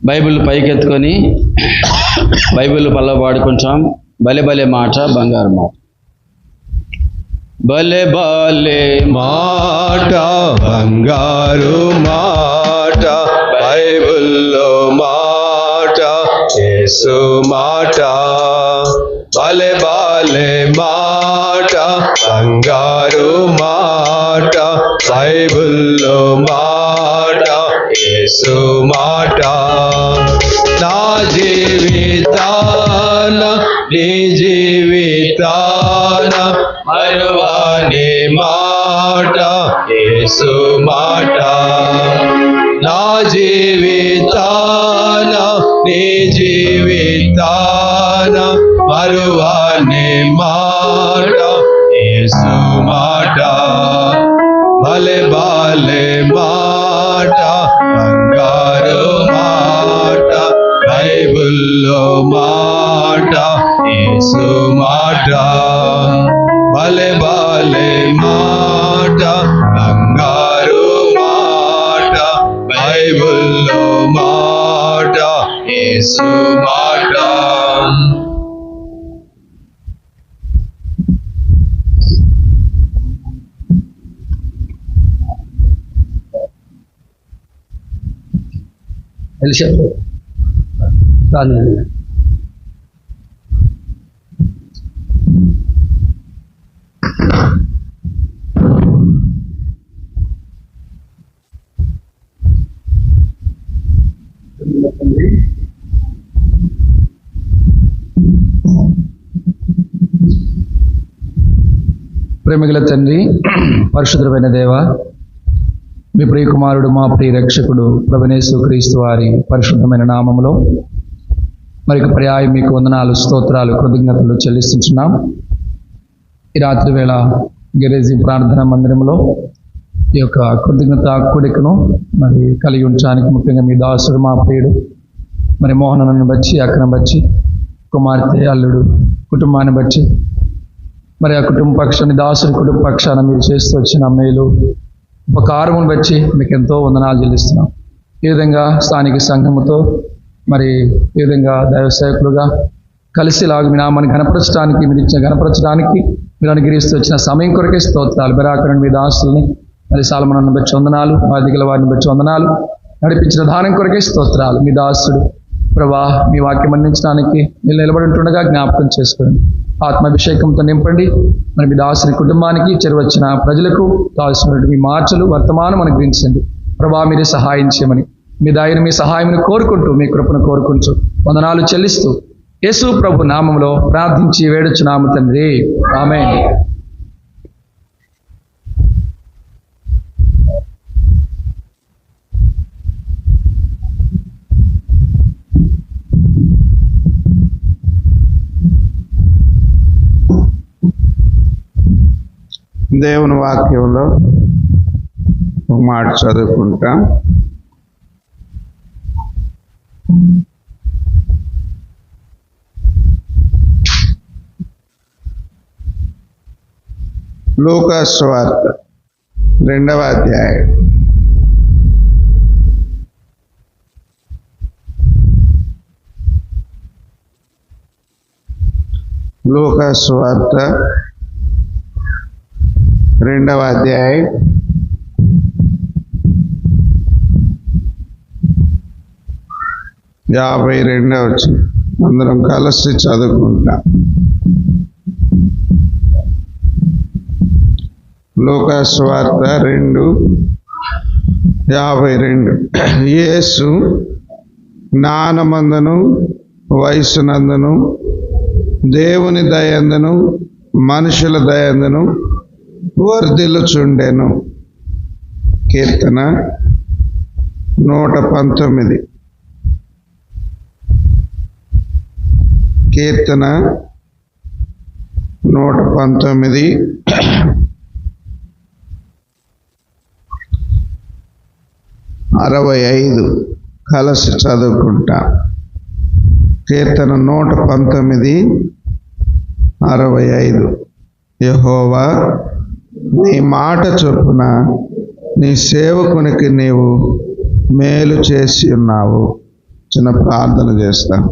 Bible పైకెత్తుకొని Bible పల్ల పాడుకుంటాం. భలే భలే మాట బంగారు మాట. భలే భలే మాట బంగారు మాట, బైబిల్లో మాట యేసు మాట. భలే భలే మాట బంగారు మాట, బైబిల్లో మాట యేసు మాట. నా జీవితాన నీ జీవితాన మరువని మాట యేసు మాట. నా జీవితాన నీ జీవితాన మరువని మాట యేసు మాట. భలే భలే మాట బంగారు మాట, బైబిల్లో మాట యేసు మాట. భలే భలే మాట బంగారు మాట, బైబిల్లో మాట యేసు మాట. ప్రేమిగల తండ్రి, పరిశుద్ధమైన దేవ, మీ ప్రియ కుమారుడు మా ప్రియ రక్షకుడు ప్రభువైన యేసుక్రీస్తు వారి పరిశుద్ధమైన నామములో మరొక పర్యాయం మీకు వందనాలు, స్తోత్రాలు, కృతజ్ఞతలు చెల్లిస్తున్నాం. ఈ రాత్రి వేళ గెరేజీ ప్రార్థనా మందిరంలో ఈ యొక్క కృతజ్ఞత కూడికను మరి కలిగి ఉంచడానికి ముఖ్యంగా మీ దాసుడు మా ప్రియుడు మరి మోహనను బట్టి, అక్కను బట్టి, కుమార్తె అల్లుడు కుటుంబాన్ని బట్టి, మరి ఆ కుటుంబ పక్షాన్ని దాసుడి కుటుంబ పక్షాన మీరు చేస్తూ వచ్చిన మేలు ఉపకారమును బట్టి మీకు ఎంతో వందనాలు చెల్లిస్తున్నాం. ఈ విధంగా స్థానిక సంఘముతో మరి ఈ విధంగా దైవ సేవకులుగా కలిసి మీ నామాన్ని గణపరచడానికి మీరు ఇచ్చిన గణపరచడానికి మీరు అనుగ్రహిస్తూ వచ్చిన సమయం కొరకే స్తోత్రాలు. బెరాకరణి మీ దాసుల్ని మరి సాలమనను బట్టి వందనాలు, వాదిగల వారిని బట్టి వందనాలు, నడిపించిన దానం కొరకే స్తోత్రాలు. మీ దాసుడు ప్రభా మీ వాక్యం అందించడానికి మీరు నిలబడి ఉంటుండగా జ్ఞాపకం చేసుకోండి, ఆత్మాభిషేకంతో నింపండి. మరి మీ దాసుని కుటుంబానికి చేరువచ్చిన ప్రజలకు కావాల్సినటువంటి మీ మార్చలు వర్తమానం అనుగ్రహించండి ప్రభా. మీరే సహాయం చేయమని మీ దయను మీ సహాయం కోరుకుంటూ మీ కృపను కోరుకుంటూ వందనాలు చెల్లిస్తూ యేసు ప్రభు నామంలో ప్రార్థించి వేడుచున్నాము తండ్రి, ఆమేన్. దేవుని వాక్యంలో ఒక మాట చదువుకుంటాం. లూకా సువార్త 2వ అధ్యాయం. లూకా సువార్త 2వ అధ్యాయం 52వ వచనం. అందరం కలిసి చదువుకుంటాం. లూకా సువార్త 2:52. యేసు జ్ఞానమందును వయసునందును దేవుని దయందును మనుషుల దయందును వర్ధిల్లుచుండెను. కీర్తన 119. కీర్తన 119 65 కలిసి చదువుకుంటా. కీర్తన 119 65. యెహోవా నీ మాట చొప్పున నీ సేవకునికి నీవు మేలు చేసి ఉన్నావు. చిన్న ప్రార్థన చేస్తాం.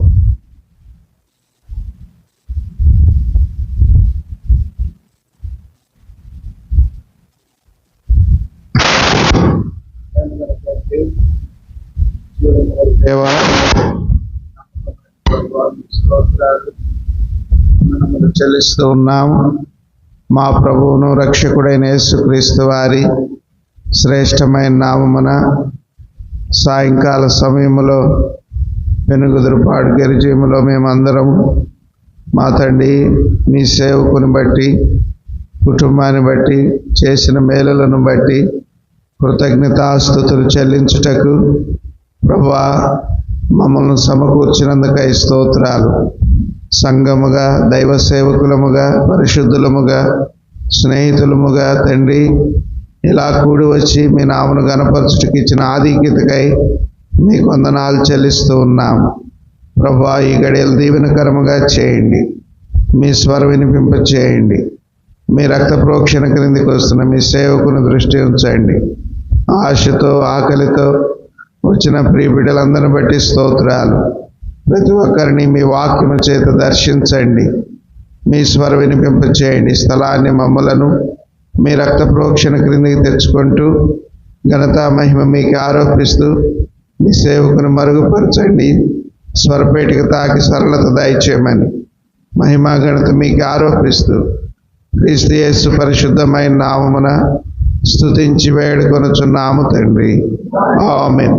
దేవా, చెల్లిస్తూ ఉన్నాము. మా ప్రభువును రక్షకుడైన యేసుక్రీస్తు వారి శ్రేష్టమైన నామమున సాయంకాల సమయంలో వెనుగుదురుపాడు గిరిజీములో మేమందరం మా తండ్రి మీ సేవకుని బట్టి, కుటుంబాన్ని బట్టి, చేసిన మేలులను బట్టి కృతజ్ఞతాస్తుతులు చెల్లించుటకు ప్రభువా మమ్మల్ని సమకూర్చినందుకై స్తోత్రాలు. సంఘముగా, దైవ సేవకులముగా, పరిశుద్ధులముగా, స్నేహితులముగా తండ్రి ఇలా కూడి వచ్చి మీ నామను గణపరచుటకు ఇచ్చిన ఆధిక్యతకై మీకు వందనాలు చెల్లిస్తూ ఉన్నాము. ప్రభువా ఈ గడియలు దీవెనకరముగా చేయండి. మీ స్వరం వినిపింప చేయండి. మీ రక్త ప్రోక్షణ క్రిందికి వస్తున్న మీ సేవకుని దృష్టి ఉంచండి. ఆశతో ఆకలితో వచ్చిన ప్రియ బిడ్డలందరిని బట్టి స్తోత్రాలు. ప్రతి ఒక్కరిని మీ వాక్యము చేత దర్శించండి. మీ స్వర వినిపింప చేయండి. స్థలాన్ని మమ్మలను మీ రక్త ప్రోక్షణ క్రిందికి తెచ్చుకుంటూ ఘనత మహిమ మీకు ఆరోపిస్తూ మీ సేవకుని మరుగుపరచండి. స్వరపేటికి తాకి సరళత దయచేయమని మహిమా ఘనత మీకు ఆరోపిస్తూ క్రీస్తు యేసు పరిశుద్ధమైన నామమున స్తుతించి వేడుకొనుచున్నాము తండ్రి. ఆమేన్.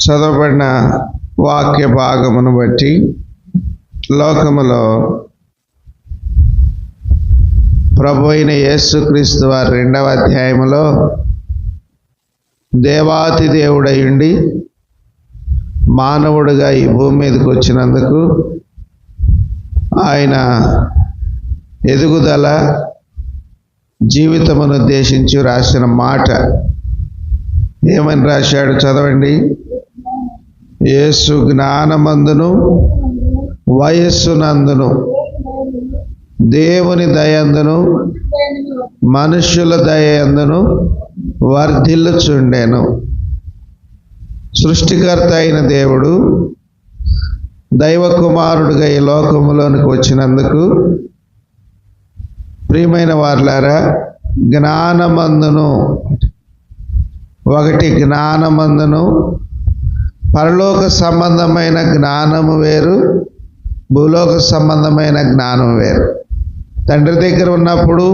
చదవబడిన వాక్య భాగమును బట్టి లోకములో ప్రభు అయిన యేసుక్రీస్తు వారి 2వ అధ్యాయములో దేవాతి దేవుడై ఉండి మానవుడిగా ఈ భూమి మీదకి వచ్చినందుకు ఆయన ఎదుగుదల జీవితమును ఉద్దేశించి రాసిన మాట ఏమని రాశాడు చదవండి. యేసు జ్ఞానమందును వయస్సునందును దేవుని దయందును మనుష్యుల దయందును వర్ధిల్లుచుండెను. సృష్టికర్త అయిన దేవుడు దైవ కుమారుడిగా ఈ లోకములోనికి వచ్చినందుకు ప్రియమైన వారులారా, జ్ఞానమందును, ఒకటి జ్ఞానమందును, పరలోక సంబంధమైన జ్ఞానము వేరు, భూలోక సంబంధమైన జ్ఞానం వేరు. తండ్రి దగ్గర ఉన్నప్పుడు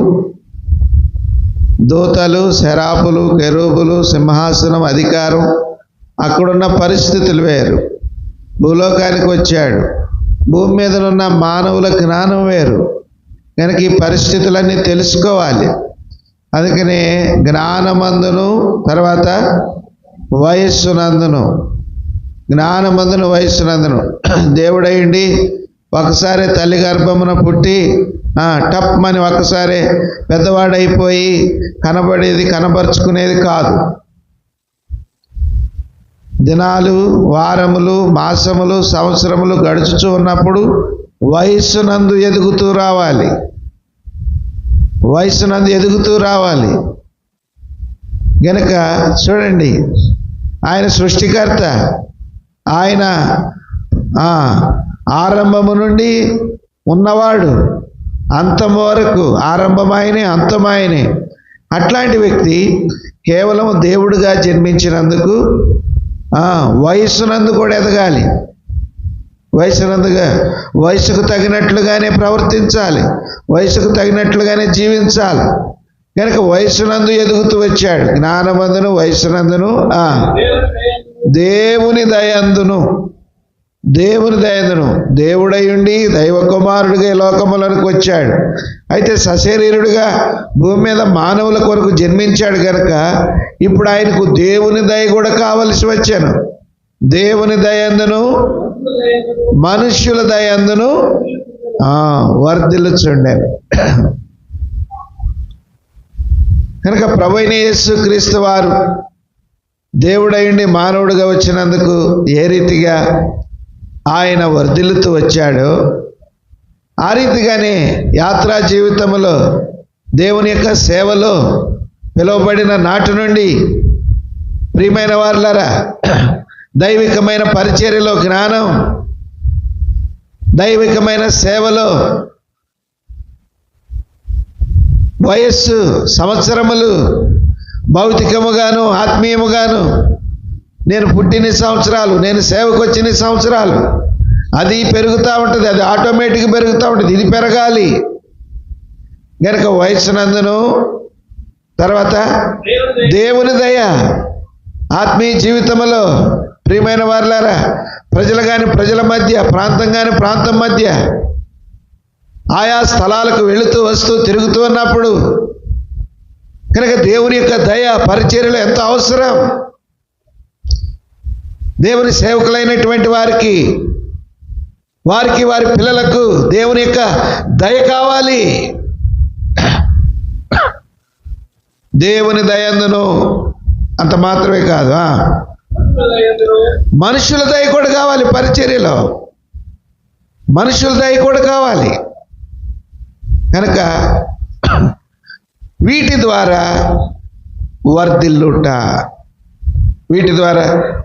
దూతలు, శరాపులు, కెరూబులు, సింహాసనం, అధికారం, అక్కడున్న పరిస్థితులు వేరు. భూలోకానికి వచ్చాడు, భూమి మీద ఉన్న మానవుల జ్ఞానం వేరు. కనుక ఈ పరిస్థితులన్నీ తెలుసుకోవాలి. అందుకనే జ్ఞానమందును, తర్వాత వయస్సునందును, జ్ఞానమందును వయస్సునందును దేవుడయ్యండి ఒకసారి తల్లి గర్భమున పుట్టి టప్మని ఒకసారి పెద్దవాడైపోయి కనబడేది కనబరుచుకునేది కాదు. దినాలు, వారములు, మాసములు, సంవత్సరములు గడుచుచూ ఉన్నప్పుడు వయస్సునందు ఎదుగుతూ రావాలి. వయస్సునందు ఎదుగుతూ రావాలి. గనుక చూడండి, ఆయన సృష్టికర్త. ఆయన ఆరంభము నుండి ఉన్నవాడు, అంతము వరకు ఆరంభమైనే అంతమైనే. అట్లాంటి వ్యక్తి కేవలం దేవుడిగా జన్మించినందుకు వయస్సునందు కూడా ఎదగాలి. వయసుకు తగినట్లుగానే ప్రవర్తించాలి, వయసుకు తగినట్లుగానే జీవించాలి. కనుక వయస్సునందు ఎదుగుతూ వచ్చాడు. జ్ఞానమందును వయస్సునందును దేవుని దయందును, దేవుని దయందును దేవుడై ఉండి దైవ కుమారుడిగా ఈ లోకములకు వచ్చాడు. అయితే సశరీరుడిగా భూమి మీద మానవుల కొరకు జన్మించాడు కనుక ఇప్పుడు ఆయనకు దేవుని దయ కూడా కావలసి వచ్చాను. దేవుని దయందును మనుష్యుల దయందును వర్ధిల్లుచుండెను. కనుక ప్రభువైన యేసుక్రీస్తు వారు దేవుడైండి మానవుడిగా వచ్చినందుకు ఏ రీతిగా ఆయన వర్ధిల్లుతూ వచ్చాడో ఆ రీతిగానే యాత్రా జీవితంలో దేవుని యొక్క సేవలో పిలువబడిన నాటి నుండి ప్రియమైన వారులారా, దైవికమైన పరిచర్యలో జ్ఞానం, దైవికమైన సేవలో వయస్సు, సంవత్సరములు, భౌతికముగాను ఆత్మీయముగాను నేను పుట్టిన సంవత్సరాలు, నేను సేవకు వచ్చిన సంవత్సరాలు, అది పెరుగుతూ ఉంటుంది, అది ఆటోమేటిక్గా పెరుగుతూ ఉంటుంది. ఇది పెరగాలి గనక వయస్సునందును, తర్వాత దేవుని దయ, ఆత్మీయ జీవితంలో ప్రియమైన వారులారా, ప్రజలు కానీ ప్రజల మధ్య, ప్రాంతం కానీ ప్రాంతం మధ్య, ఆయా స్థలాలకు వెళుతూ వస్తూ తిరుగుతూ ఉన్నప్పుడు కనుక దేవుని యొక్క దయ పరిచర్యలు ఎంత అవసరం. దేవుని సేవకులైనటువంటి వారికి వారి పిల్లలకు దేవుని యొక్క దయ కావాలి. దేవుని దయందును అంత మాత్రమే కాదు, మనుషుల దయ కూడా కావాలి. పరిచర్యలో మనుషుల దయ కూడా కావాలి. కనుక వీటి ద్వారా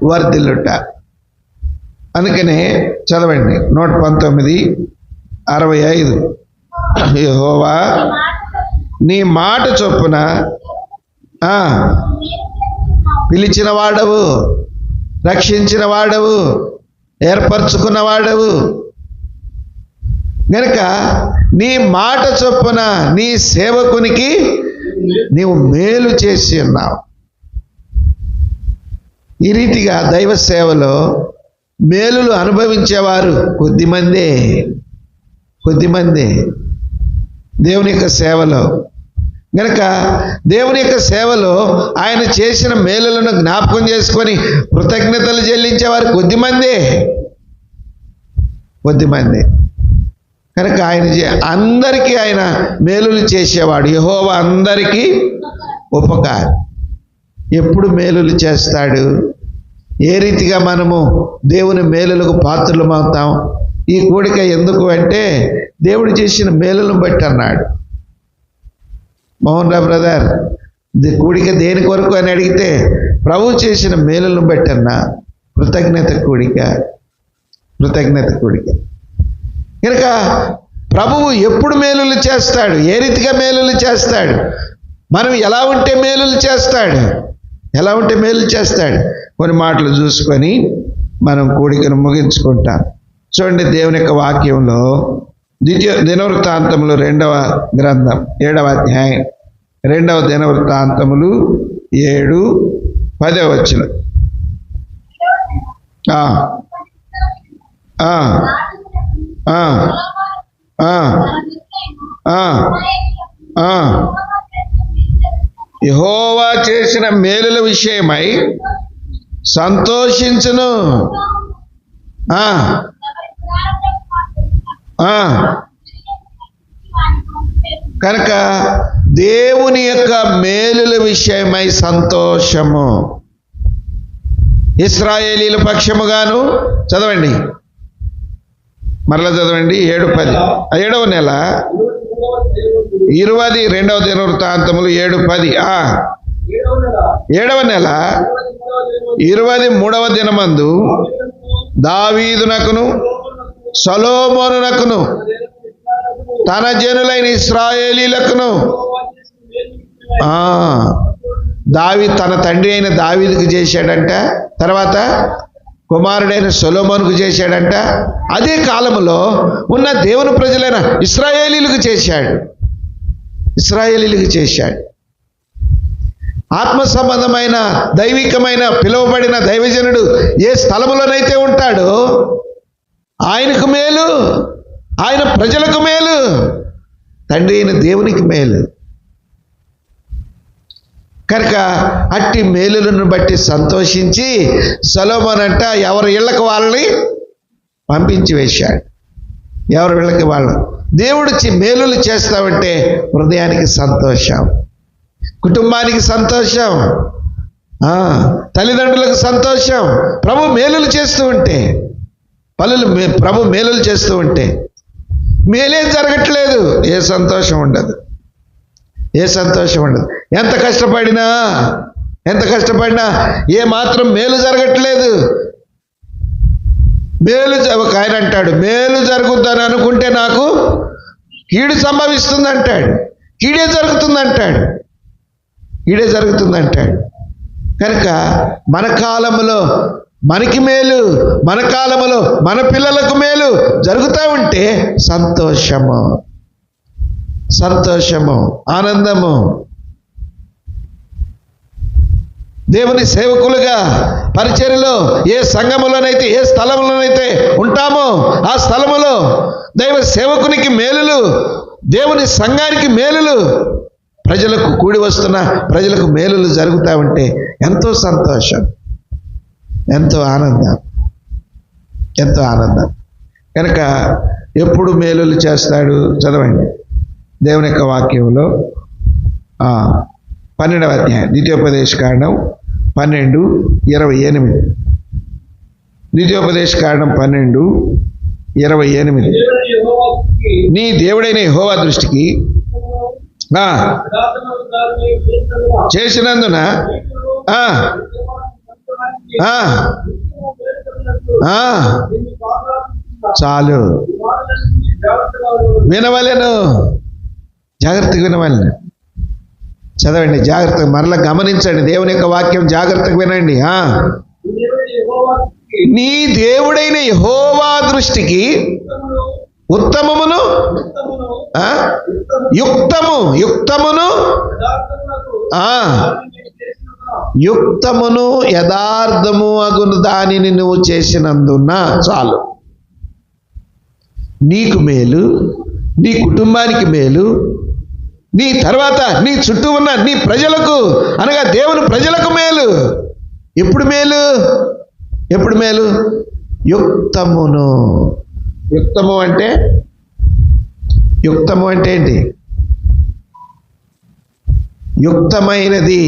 వర్ధిల్లుట, అందుకనే చదవండి 119:65. యెహోవా నీ మాట చొప్పున పిలిచిన వాడవు, రక్షించిన వాడవు, ఏర్పరచుకున్న వాడవు గనుక నీ మాట చొప్పున నీ సేవకునికి నీవు మేలు చేసి ఉన్నావు. ఈ రీతిగా దైవ సేవలో మేలులు అనుభవించేవారు కొద్దిమందే దేవుని యొక్క సేవలో. గనక దేవుని యొక్క సేవలో ఆయన చేసిన మేలులను జ్ఞాపకం చేసుకొని కృతజ్ఞతలు చెల్లించేవారు కొద్దిమందే. కనుక అందరికీ ఆయన మేలులు చేసేవాడు. యెహోవా అందరికీ ఉపకారం. ఎప్పుడు మేలులు చేస్తాడు? ఏ రీతిగా మనము దేవుని మేలులకు పాత్రలమవుతాం? ఈ కూడిక ఎందుకు అంటే దేవుడు చేసిన మేలులను బట్టి అన్నాడు. మోహన్ రావు బ్రదర్, కూడిక దేని కొరకు అని అడిగితే ప్రభు చేసిన మేలులను బట్టి అన్నా. కృతజ్ఞత కూడిక. కనుక ప్రభువు ఎప్పుడు మేలులు చేస్తాడు? ఏ రీతిగా మేలులు చేస్తాడు? మనం ఎలా ఉంటే మేలులు చేస్తాడు? కొన్ని మాటలు చూసుకొని మనం కూడికను ముగించుకుంటాం. చూడండి, దేవుని యొక్క వాక్యంలో దినవృత్తాంతములు 2వ గ్రంథం 7వ అధ్యాయం 2వ దినవృత్తాంతములు 7:10 వచనం. యెహోవా చేసిన మేలుల విషయమై సంతోషించును. కనుక దేవుని యొక్క మేలుల విషయమై సంతోషము. ఇశ్రాయేలీల పక్షముగాను చదవండి, మరలా చదవండి 7:10. 7వ నెల 22వ దినవృత్తాంతములు 7:10. 7వ నెల 23వ దినమందు దావీదునకును సొలొమోనునకును తన జనులైన ఇశ్రాయేలీలకును తన తండ్రి అయిన దావీదుకు చేశాడంట, తర్వాత కుమారుడైన సొలొమోనుకు చేశాడంట, అదే కాలంలో ఉన్న దేవుని ప్రజలైన ఇశ్రాయేలీలకు చేశాడు. ఆత్మ సంబంధమైన దైవికమైన పిలువబడిన దైవజనుడు ఏ స్థలములోనైతే ఉంటాడో ఆయనకు మేలు, ఆయన ప్రజలకు మేలు, తండ్రి అయిన దేవునికి మేలు. కనుక అట్టి మేలులను బట్టి సంతోషించి సొలొమోను అంట ఎవరి ఇళ్ళకి వాళ్ళని పంపించి వేశాడు. ఎవరి ఇళ్ళకి వాళ్ళు దేవుడు మేలులు చేస్తామంటే హృదయానికి సంతోషం, కుటుంబానికి సంతోషం, తల్లిదండ్రులకు సంతోషం. ప్రభు మేలులు చేస్తూ ఉంటే మేలేం జరగట్లేదు, ఏ సంతోషం ఉండదు, ఏ సంతోషం ఉండదు. ఎంత కష్టపడినా ఏ మాత్రం మేలు జరగట్లేదు. ఒక ఆయన అంటాడు, మేలు జరుగుతుందని అనుకుంటే నాకు కీడు సంభవిస్తుంది అంటాడు. కీడే జరుగుతుందంటాడు. కనుక మన కాలంలో మనకి మేలు, మన కాలంలో మన పిల్లలకు మేలు జరుగుతూ ఉంటే సంతోషము, ఆనందము. దేవుని సేవకులుగా పరిచర్యలో ఏ సంఘములోనైతే, ఏ స్థలంలోనైతే ఉంటామో ఆ స్థలములో దైవ సేవకునికి మేలులు, దేవుని సంఘానికి మేలులు, ప్రజలకు కూడి వస్తున్న ప్రజలకు మేలులు జరుగుతూ ఉంటే ఎంతో సంతోషం, ఎంతో ఆనందం. కనుక ఎప్పుడు మేలులు చేస్తాడు? చదవండి దేవుని యొక్క వాక్యంలో 12వ అధ్యాయం ద్వితీయోపదేశకాండం 12:28. ద్వితీయోపదేశకాండం 12:28. నీ దేవుడైన యెహోవా దృష్టికి చేసినందున చాలు, వినవలెను, జాగ్రత్తగా వినవలెను. చదవండి జాగ్రత్తగా, మరలా గమనించండి దేవుని యొక్క వాక్యం, జాగ్రత్తగా వినండి. నీ దేవుడైన యెహోవా దృష్టికి ఉత్తమమును యుక్తమును యథార్థము అగును దానిని నువ్వు చేసినందున చాలు. నీకు మేలు, నీ కుటుంబానికి మేలు, నీ తర్వాత నీ చుట్టూ ఉన్న నీ ప్రజలకు, అనగా దేవుని ప్రజలకు మేలు. ఎప్పుడు మేలు? యుక్తము అంటే ఏంటి? యుక్తమైనది,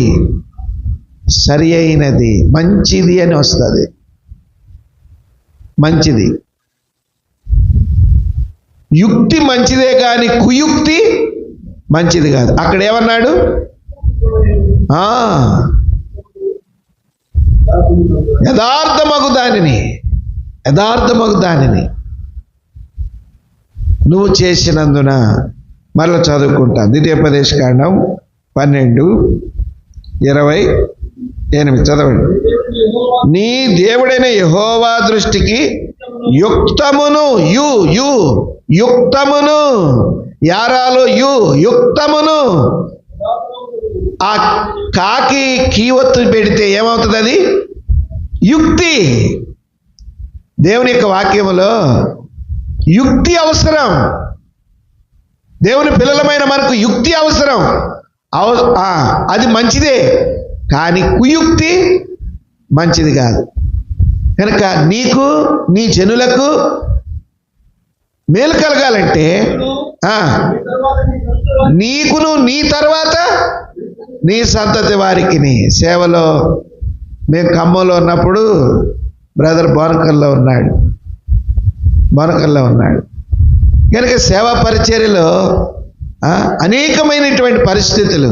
సరి అయినది, మంచిది అని వస్తుంది. మంచిది, యుక్తి మంచిదే కానీ కుయుక్తి మంచిది కాదు. అక్కడ ఏమన్నాడు? యథార్థమగు దానిని నువ్వు చేసినందున. మరలా చదువుకుంటా, ద్వితీయోపదేశకాండం 12:28. చదవండి. నీ దేవుడైన యెహోవా దృష్టికి యుక్తమును, యుక్తమును, యారాలో యుక్తమును. ఆ కాకి కీవత్తు పెడితే ఏమవుతుంది? అది యుక్తి. దేవుని యొక్క వాక్యములో యుక్తి అవసరం. దేవుని పిల్లలమైన మనకు యుక్తి అవసరం. అది మంచిదే కానీ కుయుక్తి మంచిది కాదు. కనుక నీకు, నీ జనులకు మేలు కలగాలంటే నీకును, నీ తర్వాత నీ సంతతి వారికి. సేవలో మేము ఖమ్మంలో ఉన్నప్పుడు బ్రదర్ బోనకల్లో ఉన్నాడు. కనుక సేవా పరిచర్యలో అనేకమైనటువంటి పరిస్థితులు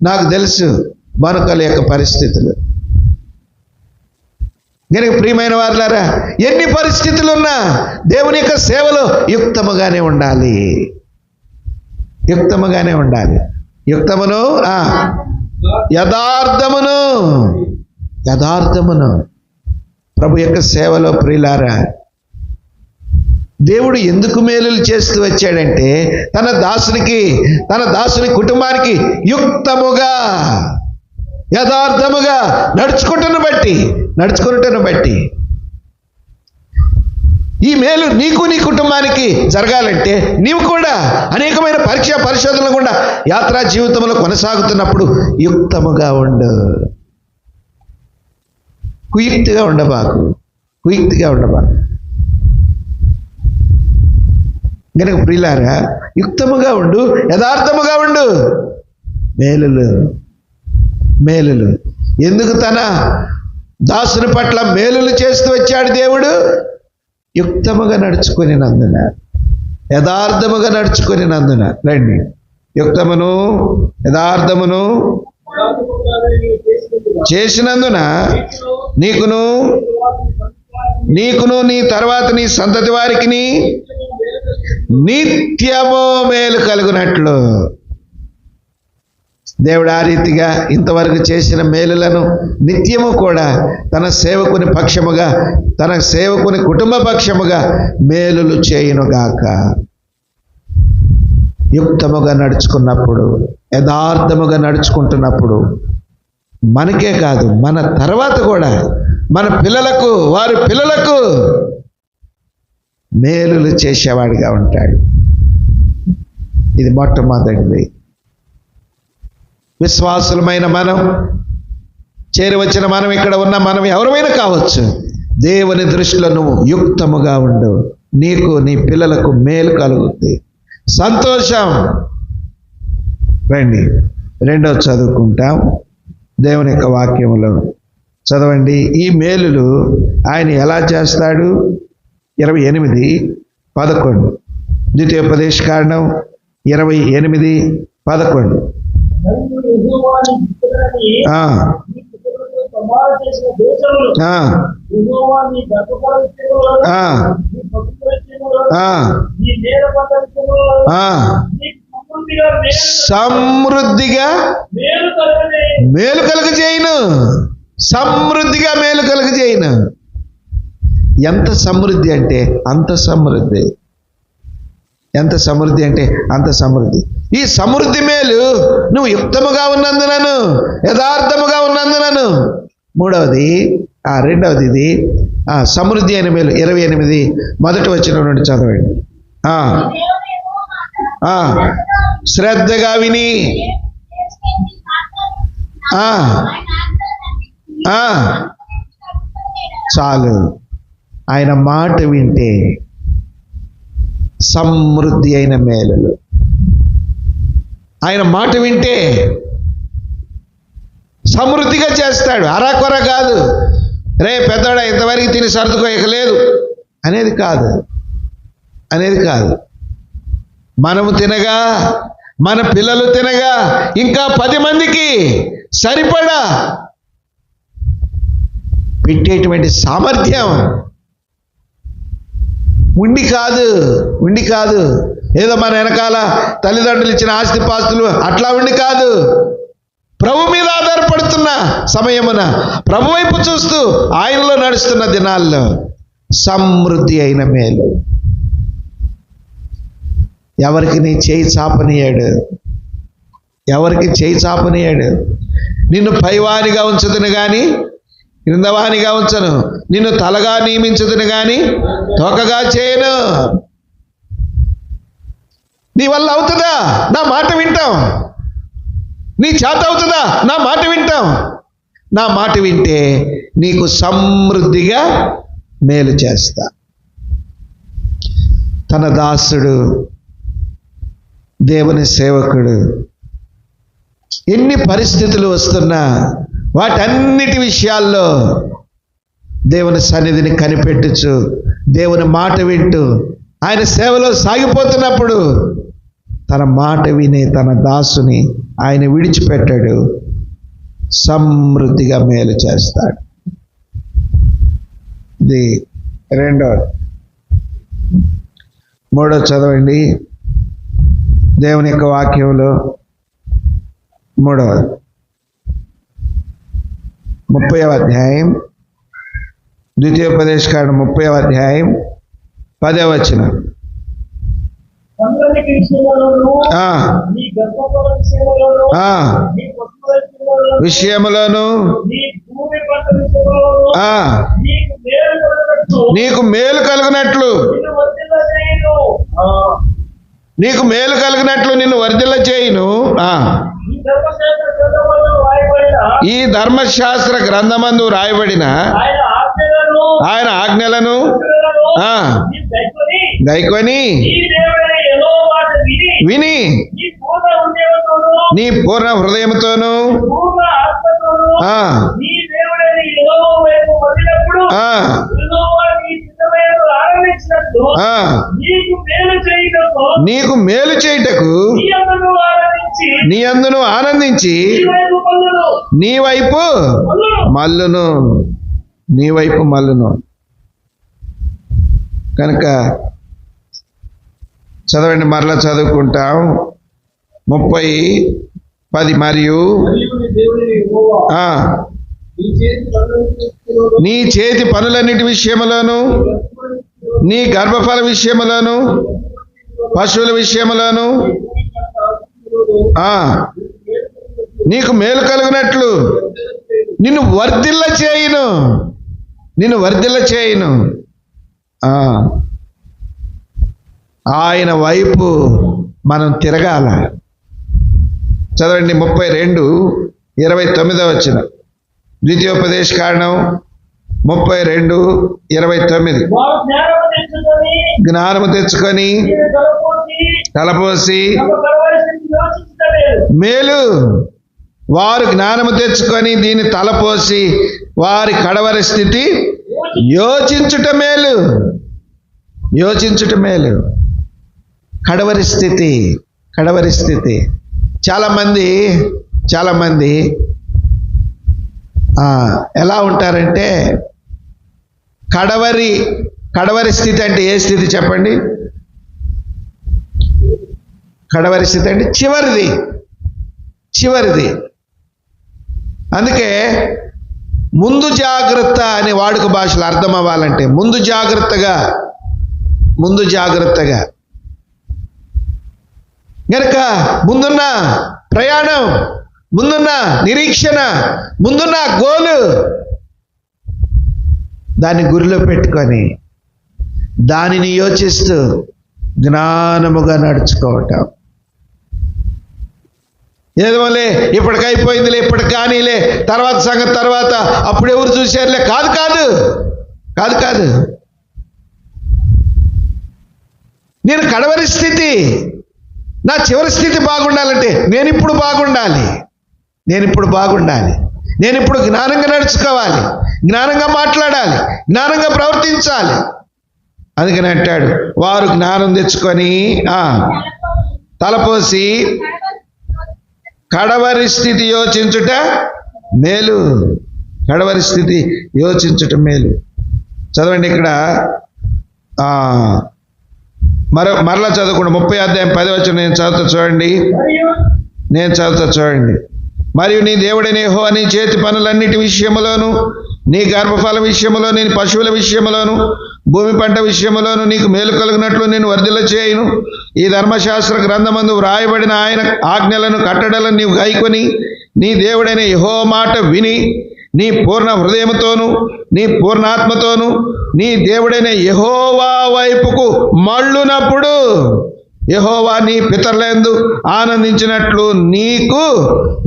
నాకు తెలుసు, బోనకల్ యొక్క పరిస్థితులు. కనుక ప్రియమైన వారులారా, ఎన్ని పరిస్థితులు ఉన్నా దేవుని యొక్క సేవలో యుక్తముగానే ఉండాలి. యుక్తమును, యథార్థమును. ప్రభు యొక్క సేవలో ప్రియులారా, దేవుడు ఎందుకు మేలులు చేస్తూ వచ్చాడంటే తన దాసుని కుటుంబానికి యుక్తముగా, యథార్థముగా నడుచుకుంటున్న బట్టి ఈ మేలు నీకు, నీ కుటుంబానికి జరగాలంటే నీవు కూడా అనేకమైన పరిశోధనలు కూడా యాత్రా జీవితంలో కొనసాగుతున్నప్పుడు యుక్తముగా ఉండు. కుయుక్తిగా ఉండబాకు. కనుక ప్రియులారా, యుక్తముగా ఉండు, యథార్థముగా ఉండు. మేలులు ఎందుకు తన దాసుని పట్ల మేలులు చేస్తూ వచ్చాడు దేవుడు? యుక్తముగా నడుచుకునేనందున. యథార్థముగా నడుచుకొనినందున. రండి. యుక్తమును యథార్థమును చేసినందున నీకును నీ తర్వాత నీ సంతతి వారికి నిత్యము మేలు కలుగునట్లు. దేవుడు ఆ రీతిగా ఇంతవరకు చేసిన మేలులను నిత్యము కూడా తన సేవకుని పక్షముగా, తన సేవకుని కుటుంబ పక్షముగా మేలులు చేయునుగాక. యుక్తముగా నడుచుకున్నప్పుడు, యథార్థముగా నడుచుకుంటున్నప్పుడు మనకే కాదు, మన తర్వాత కూడా మన పిల్లలకు, వారి పిల్లలకు మేలులు చేసేవాడిగా ఉంటాడు. ఇది మొట్టమొదటిది. విశ్వాసులమైన మనం, చేరివచ్చిన మనం, ఇక్కడ ఉన్న మనం ఎవరైనా కావచ్చు, దేవుని దృష్టిలో నువ్వు యుక్తముగా ఉండు, నీకు నీ పిల్లలకు మేలు కలుగుతుంది, సంతోషం. రండి, రెండోది చదువుకుంటాం. దేవుని యొక్క వాక్యములో చదవండి. ఈ మేలులు ఆయన ఎలా చేస్తాడు? 28:11 ద్వితీయోపదేశకాండం 28:11. సమృద్ధిగా మేలు కలుగజేయును. సమృద్ధిగా మేలు కలుగజేయును. ఎంత సమృద్ధి అంటే అంత సమృద్ధి. ఎంత సమృద్ధి అంటే అంత సమృద్ధి. ఈ సమృద్ధి మేలు నువ్వు యుక్తముగా ఉన్నందునను, యథార్థముగా ఉన్నందునను. రెండవది ఇది సమృద్ధి అయిన మేలు. 28 మొదటి వచనం నుండి చదవండి. శ్రద్ధగా విని చాలు. ఆయన మాట వింటే సమృద్ధి అయిన మేలులు. ఆయన మాట వింటే సమృద్ధిగా చేస్తాడు. అరాకొర కాదు, రే పెద్దోడా ఇంతవరకు తిని సర్దుకోయకలేదు అనేది కాదు. మనము తినగా, మన పిల్లలు తినగా, ఇంకా 10 మందికి సరిపడా పెట్టేటువంటి సామర్థ్యం ఉండి కాదు. ఏదో మన వెనకాల తల్లిదండ్రులు ఇచ్చిన ఆస్తిపాస్తులు అట్లా ఉండి కాదు. ప్రభు మీద ఆధారపడుతున్న సమయమున, ప్రభు వైపు చూస్తూ ఆయనలో నడుస్తున్న దినాల్లో సమృద్ధి అయిన మేలు. ఎవరికి నీ చేయి చాపనీయాడు. నిన్ను పైవానిగా ఉంచుదును కానీ క్రిందవానిగా ఉంచను. నిన్ను తలగా నియమించుదును కానీ తోకగా చేయను. నీ వల్ల అవుతుందా? నా మాట వింటాం. నీ చేత అవుతుందా? నా మాట వింటాం. నా మాట వింటే నీకు సమృద్ధిగా మేలు చేస్తా. తన దాసుడు, దేవుని సేవకుడు ఎన్ని పరిస్థితులు వస్తున్నా వాటన్నిటి విషయాల్లో దేవుని సన్నిధిని కనిపెట్టుచు, దేవుని మాట వింటూ ఆయన సేవలో సాగిపోతున్నప్పుడు తన మాట వినే తన దాసుని ఆయన విడిచిపెట్టాడు. సమృద్ధిగా మేలు చేస్తాడు. ఇది రెండోది. మూడో చదవండి దేవుని యొక్క వాక్యంలో. 3వ 30వ అధ్యాయం ద్వితీయోపదేశకాండం 30వ అధ్యాయం 10వ వచనం. విషయములోను నీకు మేలు కలుగునట్లు నిన్ను వర్ధిల్ల చేయును. ఈ ధర్మశాస్త్ర గ్రంథమందు రాయబడిన ఆయన ఆజ్ఞలను గైకొని విని నీ పూర్ణ హృదయముతోను నీకు మేలు చేయుటకు నీ అందును ఆనందించి నీ వైపు మల్లును. నీ వైపు మల్లును. కనుక చదవండి, మరలా చదువుకుంటాం. 30:10 మరియు నీ చేతి పనులన్నిటి విషయములోను, నీ గర్భఫల విషయములోను, పశువుల విషయములోను నీకు మేలు కలుగునట్లు నిన్ను వర్ధిల్ల చేయును. నిన్ను వర్ధిల్ల చేయును. ఆయన వైపు మనం తిరగాల. చదవండి 32:29 ద్వితీయోపదేశ కాండం 32:29. జ్ఞానము తెచ్చుకొని తలపోసి మేలు. వారు జ్ఞానము తెచ్చుకొని దీన్ని తలపోసి వారి కడవరి స్థితి యోచించుట మేలు. యోచించుట మేలు. కడవరి స్థితి, కడవరి స్థితి. చాలామంది ఎలా ఉంటారంటే, కడవరి స్థితి అంటే ఏ స్థితి చెప్పండి? కడవరి స్థితి అంటే చివరిది. అందుకే ముందు జాగ్రత్త అనే వాడుక భాషలో అర్థం అవ్వాలంటే ముందు జాగ్రత్తగా గనక ముందున్న ప్రయాణం, ముందున్న నిరీక్షణ, ముందున్న గోలు, దాన్ని గురిలో పెట్టుకొని దానిని యోచిస్తూ జ్ఞానముగా నడుచుకోవటం. ఏదోలే ఇప్పటికైపోయిందిలే, ఇప్పటికి కానీలే, తర్వాత సంగతి తర్వాత, అప్పుడు ఎవరు చూశారులే. కాదు. నేను కడవరి స్థితి, నా చివరి స్థితి బాగుండాలంటే నేను ఇప్పుడు బాగుండాలి. నేను ఇప్పుడు జ్ఞానంగా నడుచుకోవాలి, జ్ఞానంగా మాట్లాడాలి, జ్ఞానంగా ప్రవర్తించాలి. అందుకని అంటాడు, వారు జ్ఞానం తెచ్చుకొని తలపోసి కడవరి స్థితి యోచించుట మేలు. కడవరి స్థితి యోచించుట మేలు. చదవండి ఇక్కడ మరలా చదువుకోండి. 30:10 నేను చదువుతా చూడండి. మరియు నీ దేవుడైన యెహోవా నీ చేతి పనులన్నిటి విషయములోను, నీ గర్భఫల విషయములో, నీ పశువుల విషయములోను, భూమి పంట విషయములోను నీకు మేలు కలుగునట్లు నేను వర్ధిల్ల చేయును. ఈ ధర్మశాస్త్ర గ్రంథమందు వ్రాయబడిన ఆయన ఆజ్ఞలను కట్టడలను నీవు గైకొని నీ దేవుడైన యెహోవా మాట విని నీ పూర్ణ హృదయముతోను నీ పూర్ణాత్మతోను నీ దేవుడైన యెహోవా వైపుకు మళ్ళునప్పుడు యెహోవా నీ పితరులందు ఆనందించినట్లు నీకు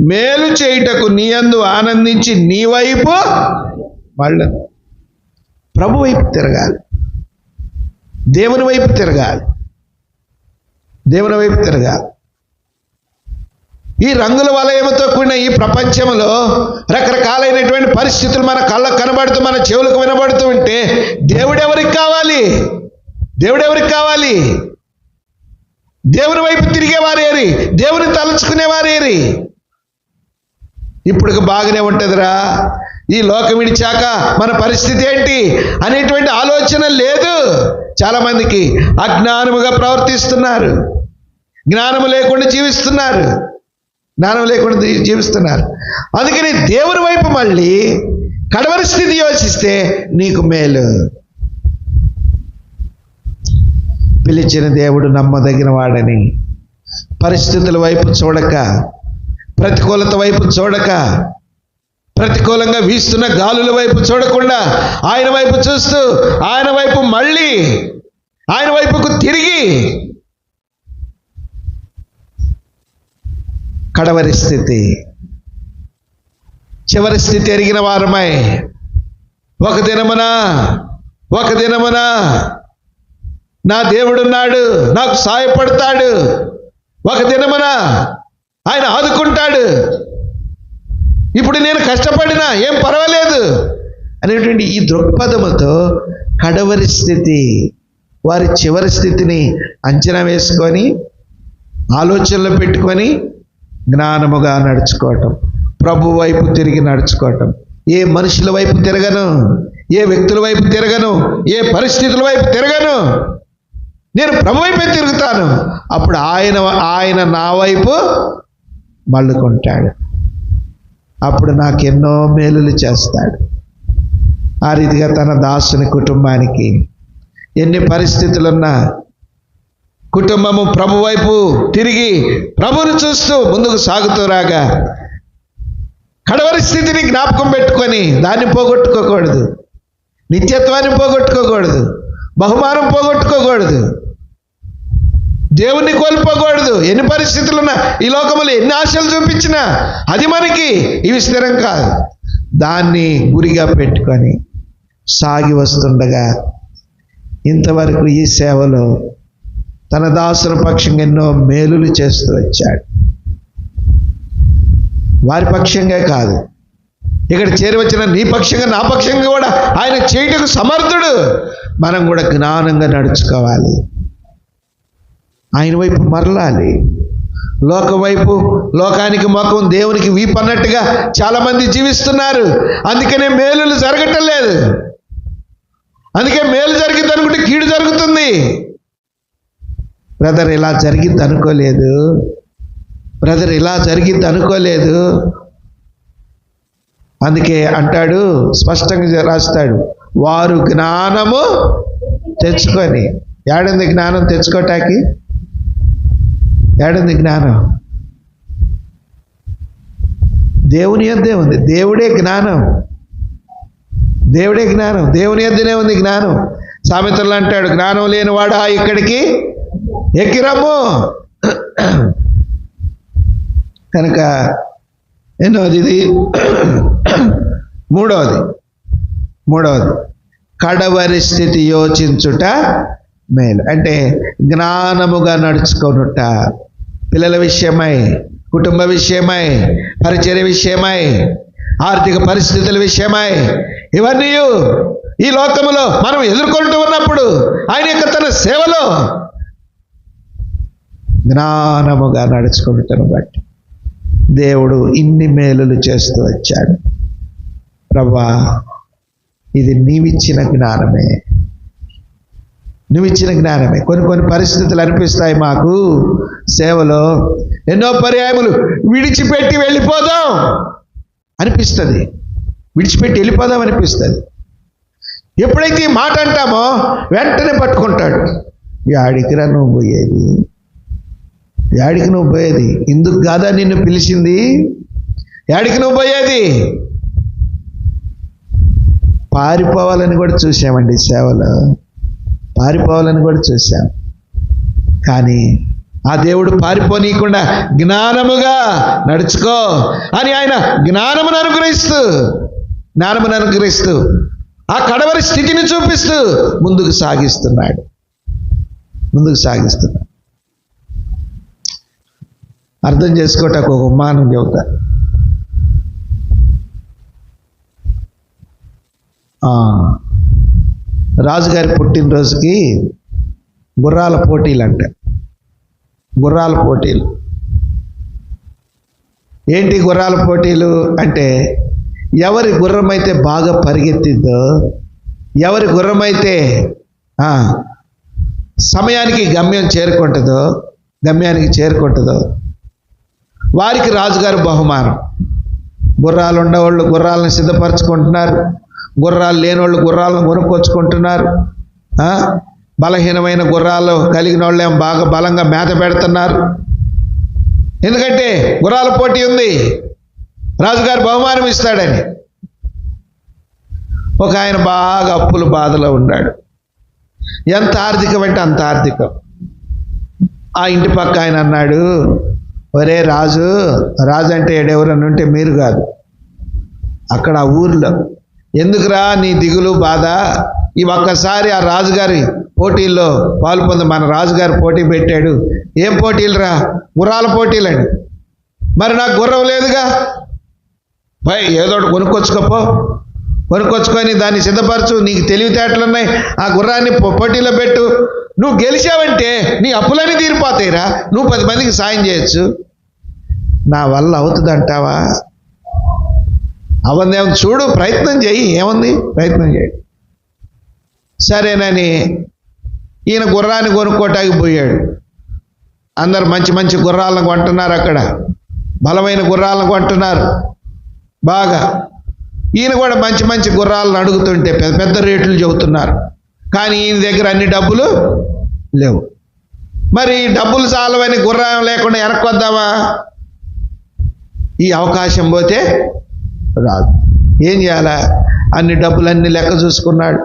మేలు చేయుటకు నీ యందు ఆనందించి నీ వైపు మళ్ళీ ప్రభు వైపు తిరగాలి. దేవుని వైపు తిరగాలి. ఈ రంగుల వలయముతో కూడిన ఈ ప్రపంచంలో రకరకాలైనటువంటి పరిస్థితులు మన కళ్ళకు కనబడుతూ, మన చెవులకు వినబడుతూ ఉంటే దేవుడెవరికి కావాలి? దేవుని వైపు తిరిగేవారేరి, దేవుని తలుచుకునేవారేరి. ఇప్పుడు బాగానే ఉంటుందిరా, ఈ లోకం విడిచాక మన పరిస్థితి ఏంటి అనేటువంటి ఆలోచన లేదు చాలామందికి. అజ్ఞానముగా ప్రవర్తిస్తున్నారు, జ్ఞానము లేకుండా జీవిస్తున్నారు. అందుకని దేవుని వైపు మళ్ళీ కడవరి స్థితి యోచిస్తే నీకు మేలు. పిలిచిన దేవుడు నమ్మదగిన వాడని పరిస్థితుల వైపు చూడక, ప్రతికూలత వైపు చూడక, ప్రతికూలంగా వీస్తున్న గాలుల వైపు చూడకుండా ఆయన వైపు చూస్తూ, ఆయన వైపు మళ్ళీ, ఆయన వైపుకు తిరిగి కడవరి స్థితి, చివరి స్థితి ఎరిగిన వారమై ఒక దినమున నా దేవుడున్నాడు, నాకు సాయపడతాడు, ఒక దినమున ఆయన ఆదుకుంటాడు, ఇప్పుడు నేను కష్టపడినా ఏం పర్వాలేదు అనేటువంటి ఈ దృక్పథముతో కడవరి స్థితి వారి చివరి స్థితిని అంచనా వేసుకొని ఆలోచనలు పెట్టుకొని జ్ఞానముగా నడుచుకోవటం, ప్రభు వైపు తిరిగి నడుచుకోవటం. ఏ మనుషుల వైపు తిరగను, ఏ వ్యక్తుల వైపు తిరగను, ఏ పరిస్థితుల వైపు తిరగను, నేను ప్రభు వైపే తిరుగుతాను. అప్పుడు ఆయన నా వైపు మళ్ళుకుంటాడు. అప్పుడు నాకెన్నో మేలులు చేస్తాడు. ఆ రీతిగా తన దాసుని కుటుంబానికి ఎన్ని పరిస్థితులున్నా కుటుంబము ప్రభు వైపు తిరిగి ప్రభువును చూస్తూ ముందుకు సాగుతూ రాగా కడవరి స్థితిని జ్ఞాపకం పెట్టుకొని దాన్ని పోగొట్టుకోకూడదు, నిత్యత్వాన్ని పోగొట్టుకోకూడదు, బహుమానం పోగొట్టుకోకూడదు, దేవుణ్ణి కోల్పోకూడదు. ఎన్ని పరిస్థితులున్నా, ఈ లోకములు ఎన్ని ఆశలు చూపించినా అది మనకి ఇవి స్థిరం కాదు. దాన్ని గురిగా పెట్టుకొని సాగి వస్తుండగా ఇంతవరకు ఈ సేవలో తన దాసుల పక్షంగా ఎన్నో మేలులు చేస్తూ వచ్చాడు. వారి పక్షంగా కాదు, ఇక్కడ చేరి వచ్చిన నీ పక్షంగా నా పక్షంగా కూడా ఆయన చేయటకు సమర్థుడు. మనం కూడా జ్ఞానంగా నడుచుకోవాలి, ఆయన వైపు మరలాలి. లోకానికి ముఖం దేవునికి వీపన్నట్టుగా చాలామంది జీవిస్తున్నారు. అందుకనే మేలులు జరగటం లేదు. అందుకే మేలు జరిగింది అనుకుంటే కీడు జరుగుతుంది. బ్రదర్ ఇలా జరిగింది అనుకోలేదు, బ్రదర్ ఇలా జరిగింది అనుకోలేదు. అందుకే అంటాడు, స్పష్టంగా రాస్తాడు, వారు జ్ఞానము తెచ్చుకొని. ఏడుంది జ్ఞానం తెచ్చుకోటానికి? ఏడుంది జ్ఞానం? దేవుని యొద్దే ఉంది. దేవుడే జ్ఞానం, దేవుడే జ్ఞానం, దేవుని యొద్దనే ఉంది జ్ఞానం. సామెతల్లో అంటాడు, జ్ఞానం లేనివాడా ఇక్కడికి ఎక్కిరమ్ము. కనుక ఎన్నోది ఇది? మూడవది కడవరి స్థితి యోచించుట మేలు. అంటే జ్ఞానముగా నడుచుకొనుట, పిల్లల విషయమై, కుటుంబ విషయమై, పరిచర్య విషయమై, ఆర్థిక పరిస్థితుల విషయమై, ఇవన్నీ ఈ లోకములో మనం ఎదుర్కొంటూ ఉన్నప్పుడు ఆయన యొక్క తన సేవలో జ్ఞానముగా నడుచుకుంటాను బట్టి దేవుడు ఇన్ని మేలులు చేస్తూ వచ్చాడు. ప్రభువా, ఇది నీవిచ్చిన జ్ఞానమే, నువ్విచ్చిన జ్ఞానమే. కొన్ని పరిస్థితులు అనిపిస్తాయి మాకు సేవలో, ఎన్నో పర్యాయములు విడిచిపెట్టి వెళ్ళిపోదాం అనిపిస్తుంది, విడిచిపెట్టి వెళ్ళిపోదాం అనిపిస్తుంది. ఎప్పుడైతే ఈ మాట అంటామో వెంటనే పట్టుకుంటాడు. యాడికిరా నువ్వు పోయేది, యాడికి నువ్వు పోయేది, ఇందుకు కాదా నిన్ను పిలిచింది, యాడికి నువ్వు పోయేది. పారిపోవాలని కూడా చూసామండి సేవలో, పారిపోవాలని కూడా చూసాం. కానీ ఆ దేవుడు పారిపోనీయకుండా జ్ఞానముగా నడుచుకో అని ఆయన జ్ఞానమును అనుగ్రహిస్తూ ఆ కడవరి స్థితిని చూపిస్తూ ముందుకు సాగిస్తున్నాడు. అర్థం చేసుకోవటానికి ఒక ఉపమానం చెబుతా. రాజుగారి పుట్టినరోజుకి గుర్రాల పోటీలు అంట. గుర్రాల పోటీలు ఏంటి? గుర్రాల పోటీలు అంటే ఎవరి గుర్రం అయితే బాగా పరిగెత్తిద్దో, ఎవరి గుర్రం అయితే సమయానికి గమ్యానికి చేరుకుంటుందో వారికి రాజుగారు బహుమానం. గుర్రాలు ఉండేవాళ్ళు గుర్రాలను సిద్ధపరచుకుంటున్నారు, గుర్రాలు లేనివాళ్ళు గుర్రాలను కొనుక్కొచ్చుకుంటున్నారు, బలహీనమైన గుర్రాలు కలిగిన వాళ్ళు ఏమో బాగా బలంగా మేత పెడుతున్నారు. ఎందుకంటే గుర్రాల పోటీ ఉంది, రాజుగారు బహుమానం ఇస్తాడని. ఒక ఆయన బాగా అప్పుల బాధలో ఉన్నాడు. ఎంత ఆర్థికం అంటే అంత ఆర్థికం. ఆ ఇంటి పక్క ఆయన అన్నాడు, ఒరే రాజు అంటే ఎవరన్నా ఉంటే మీరు కాదు, అక్కడ ఆ ఊర్లో ఎందుకురా నీ దిగులు బాధ, ఈ ఒక్కసారి ఆ రాజుగారి పోటీల్లో పాల్పొంది. మన రాజుగారు పోటీ పెట్టాడు. ఏం పోటీలురా? గుర్రాల పోటీలండి. మరి నాకు గుర్రం లేదుగా, భయ్ ఏదో ఒకటి కొనుక్కొచ్చుకోపో, కొనుక్కొచ్చుకొని దాన్ని సిద్ధపరచు, నీకు తెలివితేటలున్నాయి, ఆ గుర్రాన్ని పోటీలో పెట్టు, నువ్వు గెలిచావంటే నీ అప్పులన్నీ తీరిపోతాయిరా, నువ్వు 10 మందికి సాయం చేయొచ్చు. నా వల్ల అవుతుందంటావా? అవందేమో చూడు, ప్రయత్నం చేయి, ఏముంది, ప్రయత్నం చేయి. సరేనని ఈయన గుర్రాన్ని కొనుక్కోటానికి పోయాడు. అందరు మంచి మంచి గుర్రాలను కొంటున్నారు, అక్కడ బలమైన గుర్రాలను కొంటున్నారు బాగా. ఈయన కూడా మంచి మంచి గుర్రాలను అడుగుతుంటే పెద్ద పెద్ద రేట్లు చెబుతున్నారు. కానీ ఈయన దగ్గర అన్ని డబ్బులు లేవు. మరి డబ్బులు చాలవని గుర్రం లేకుండా వెనక్కి వద్దామా? ఈ అవకాశం పోతే రాదు. ఏం చేయాలా? అన్ని డబ్బులన్నీ లెక్క చూసుకున్నాడు.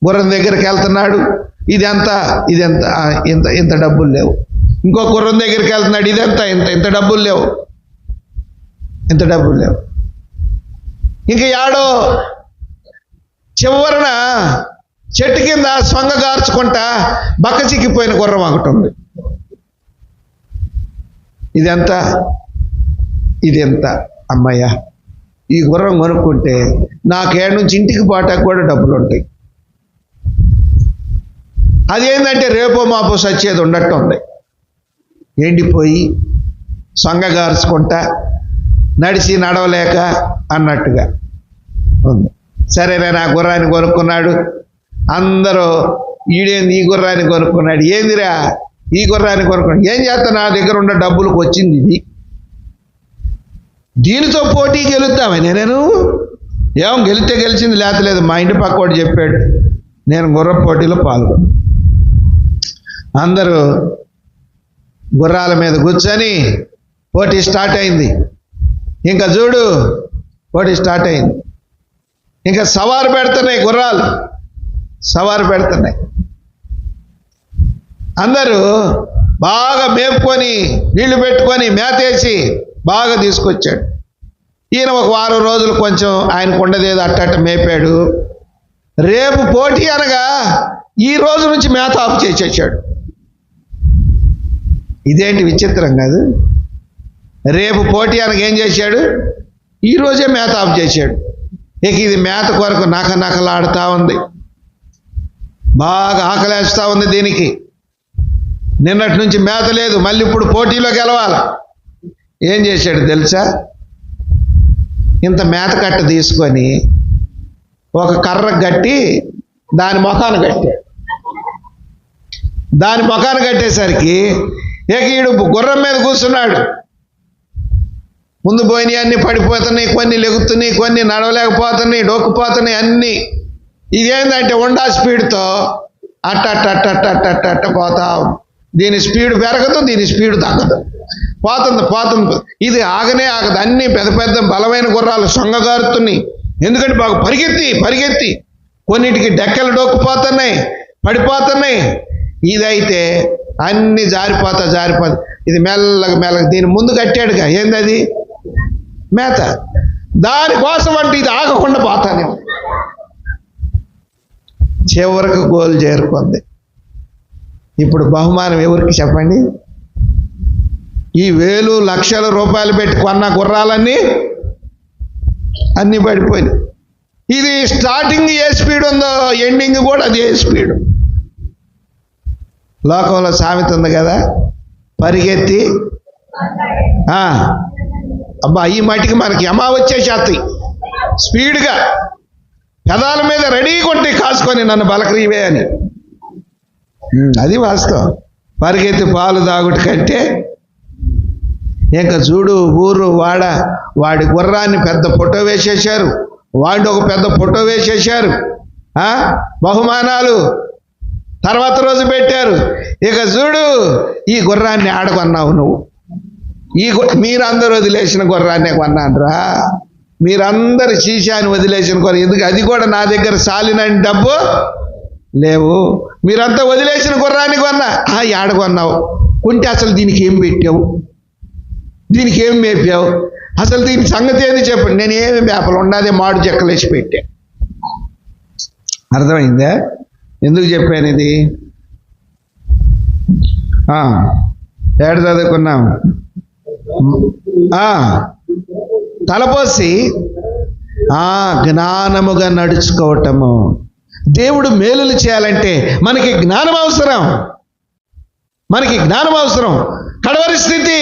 గుర్రం దగ్గరికి వెళ్తున్నాడు, ఇదెంత, ఇంత డబ్బులు లేవు. ఇంకో గుర్రం దగ్గరికి వెళ్తున్నాడు, ఇదెంత, ఇంత డబ్బులు లేవు, ఇంత డబ్బులు లేవు. ఇంక యాడో చివరన చెట్టు కింద సొంగ గార్చుకుంటా బక్క చిక్కిపోయిన గుర్రం ఒకటి ఉంది. ఇదెంత, ఇదెంత, అమ్మయ్య, ఈ గుర్రం కొనుక్కుంటే నాకేడు నుంచి ఇంటికి పోటానికి కూడా డబ్బులు ఉంటాయి. అదేంటంటే రేపో మాపో సచ్చేది ఉండట్టు ఉంది. ఎండిపోయి సొంగగార్చుకుంటా నడిచి నడవలేక అన్నట్టుగా ఉంది. సరే నేను ఆ గుర్రాన్ని కొనుక్కున్నాడు. అందరూ ఈడేంది ఈ గుర్రాన్ని కొనుక్కున్నాడు, ఏందిరా ఈ గుర్రాన్ని కొనుక్కున్నాడు, ఏం చేస్తా, నా దగ్గర ఉన్న డబ్బులకు వచ్చింది ఇది, దీనితో పోటీ గెలుద్దామని నేను ఏం గెలితే గెలిచింది లేతలేదు. మా ఇంటి పక్కోడు చెప్పాడు, నేను గుర్ర పోటీలో పాల్గొను. అందరూ గుర్రాల మీద కూర్చొని పోటీ స్టార్ట్ అయింది. ఇంకా చూడు, పోటీ స్టార్ట్ అయింది. ఇంకా సవారు పెడుతున్నాయి గుర్రాలు, సవారు పెడుతున్నాయి. అందరూ బాగా మేపుకొని నీళ్లు పెట్టుకొని మేతేసి బాగా తీసుకొచ్చాడు. ఈయన ఒక వారం రోజులు కొంచెం ఆయనకు ఉండదేదో అట్టట్ట మేపాడు. రేపు పోటీ అనగా ఈ రోజు నుంచి మేత ఆఫ్ చేసేసాడు. ఇదేంటి విచిత్రం కాదు? రేపు పోటీ అనగా ఏం చేశాడు? ఈ రోజే మేత ఆఫ్ చేశాడు. ఇక ఇది మేత కొరకు నకలాడుతూ ఉంది, బాగా ఆకలేస్తూ ఉంది దీనికి. నిన్నటి నుంచి మేత లేదు, మళ్ళీ ఇప్పుడు పోటీలో గెలవాలి. ఏం చేశాడు తెలుసా? ఇంత మేత కట్ట తీసుకొని ఒక కర్ర కట్టి దాని ముఖాన్ని కట్టాడు. దాని ముఖాన్ని కట్టేసరికి ఇక ఈడు గుర్రం మీద కూర్చున్నాడు. ముందు పోయినవి అన్నీ పడిపోతున్నాయి, కొన్ని లెగుతున్నాయి, కొన్ని నడవలేకపోతున్నాయి, డొక్కుపోతున్నాయి అన్నీ. ఇదేంటంటే ఉండా స్పీడ్తో అట్ట పోతా. దీని స్పీడ్ పెరగదు, దీని స్పీడ్ తగ్గదు, పోతుంది. ఇది ఆగనే ఆగదు. అన్నీ పెద్ద పెద్ద బలమైన గుర్రాలు సొంగగారుతున్నాయి. ఎందుకంటే బాగా పరిగెత్తి కొన్నిటికి డెక్కలు డొక్కుపోతున్నాయి, పడిపోతున్నాయి. ఇదైతే అన్నీ జారిపోతా. ఇది మెల్లగా దీని ముందు కట్టాడుగా, ఏందది? మేత. దానికోసం అంటే ఇది ఆగకుండా పోతానే. చివరికి గోల్ చేరుకుంది. ఇప్పుడు బహుమానం ఎవరికి చెప్పండి? ఈ వేలు లక్షల రూపాయలు పెట్టి కొన్న గుర్రాలన్నీ అన్నీ పడిపోయినాయి. ఇది స్టార్టింగ్ ఏ స్పీడ్ ఉందో ఎండింగ్ కూడా అదే స్పీడ్. లోకంలో సామెత ఉంది కదా, పరిగెత్తి అబ్బా ఈ మట్టికి మనకి యమా వచ్చేసేస్తాయి స్పీడ్గా, పెదాల మీద రెడీగా ఉంటాయి కాసుకొని నన్ను బలకరీవే అని. అది వాస్తవం. పరిగెత్తి పాలు తాగుట కంటే ఇంకా చూడు, ఊరు వాడి గుర్రాన్ని పెద్ద ఫోటో వేసేశారు, వాడిని ఒక పెద్ద ఫోటో వేసేశారు, బహుమానాలు తర్వాత రోజు పెట్టారు. ఇక చూడు, ఈ గుర్రాన్ని ఆడకొన్నావు నువ్వు, మీరందరూ వదిలేసిన గుర్రాన్నే కొన్నానురా, మీరందరు శీశాన్ని వదిలేసిన గుర్రం. ఎందుకు? అది కూడా నా దగ్గర సాలినని డబ్బు లేవు, మీరంతా వదిలేసిన గుర్రాన్ని కొన్నా. ఆడకొన్నావు కొంటే అసలు దీనికి ఏం పెట్టావు, దీనికి ఏం మేపావు, అసలు దీని సంగతి ఏది చెప్పండి. నేను ఏమి మేపలు ఉన్నదే మాడు చెక్కలేసి పెట్టా. అర్థమైందా ఎందుకు చెప్పాను ఇది? ఏడు చదువుకున్నాం. తలపోసి జ్ఞానముగా నడుచుకోవటము. దేవుడు మేలులు చేయాలంటే మనకి జ్ఞానం అవసరం. మనకి జ్ఞానం అవసరం. కడవరి స్థితి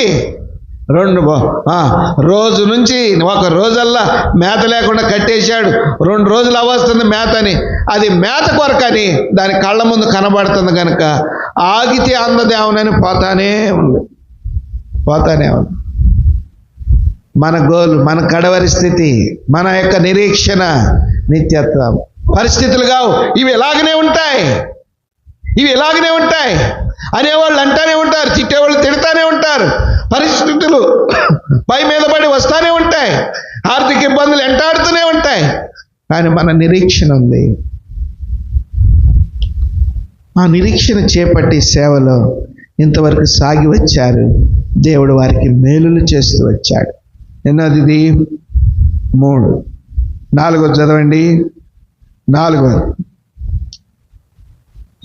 రోజు నుంచి ఒక రోజల్లా మేత లేకుండా కట్టేశాడు. 2 రోజులు అవస్తుంది మేతని. అది మేత కొరకని దాని కళ్ళ ముందు కనబడుతుంది కనుక ఆగితే అందదేమనని పోతానే ఉంది. మన గోల్, మన కడవరి స్థితి, మన యొక్క నిరీక్షణ నిత్యత్వం. పరిస్థితులు కావు, ఇవి ఇలాగనే ఉంటాయి అనేవాళ్ళు అంటానే ఉంటారు, తిట్టేవాళ్ళు తిడతానే ఉంటారు. పరిస్థితులు పై మీద పడి వస్తానే ఉంటాయి, ఆర్థిక ఇబ్బందులు ఎంటాడుతూనే ఉంటాయి. కానీ మన నిరీక్షణ ఉంది. ఆ నిరీక్షణ చేపట్టి సేవలో ఇంతవరకు సాగి వచ్చారు. దేవుడు వారికి మేలులు చేస్తూ వచ్చాడు. ఎన్నోది ఇది? 3. 4 చదవండి. 4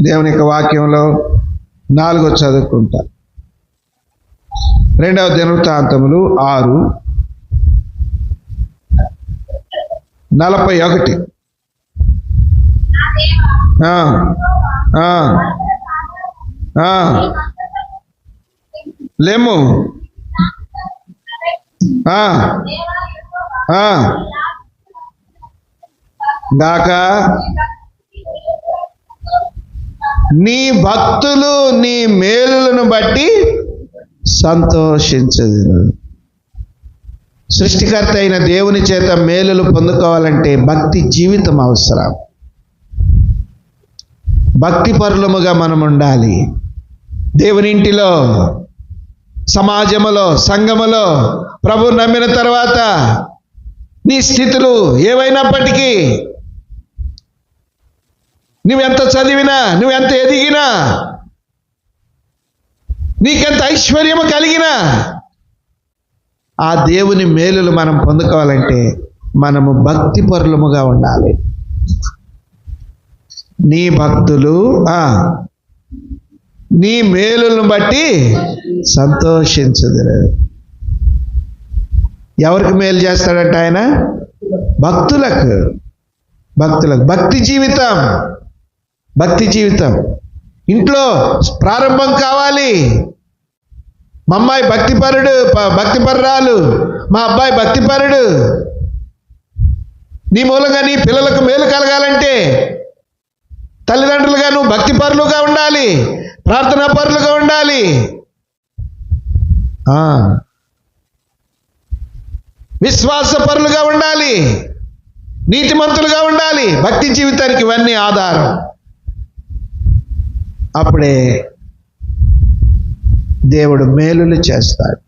దేవుని యొక్క వాక్యంలో 4 చదువుకుంటా. 2వ దినవృత్తాంతములు 6:41. లేము గాక నీ భక్తులు నీ మేలులను బట్టి సంతోషించదు. సృష్టికర్త అయిన దేవుని చేత మేలులు పొందుకోవాలంటే భక్తి జీవితం అవసరం. భక్తిపరులముగా మనం ఉండాలి. దేవుని ఇంటిలో, సమాజములో, సంఘములో ప్రభు నమ్మిన తర్వాత నీ స్థితులు ఏవైనప్పటికీ, నువ్వెంత చదివినా, నువ్వెంత ఎదిగినా, నీకెంత ఐశ్వర్యము కలిగినా, ఆ దేవుని మేలులు మనం పొందుకోవాలంటే మనము భక్తిపరులముగా ఉండాలి. నీ భక్తులు నీ మేలులను బట్టి సంతోషించదు. ఎవరికి మేలు చేస్తాడంట ఆయన? భక్తులకు. భక్తి జీవితం ఇంట్లో ప్రారంభం కావాలి. మా అమ్మాయి భక్తిపరురాలు, మా అబ్బాయి భక్తిపరుడు. నీ మూలంగా నీ పిల్లలకు మేలు కలగాలంటే తల్లిదండ్రులుగా నువ్వు భక్తిపరులుగా ఉండాలి, ప్రార్థనా పరులుగా ఉండాలి. విశ్వాసపరులుగా ఉండాలి, నీతిమంతులుగా ఉండాలి. భక్తి జీవితానికి ఇవన్నీ ఆధారం. అప్పుడే దేవుడు మేలులు చేస్తాడు.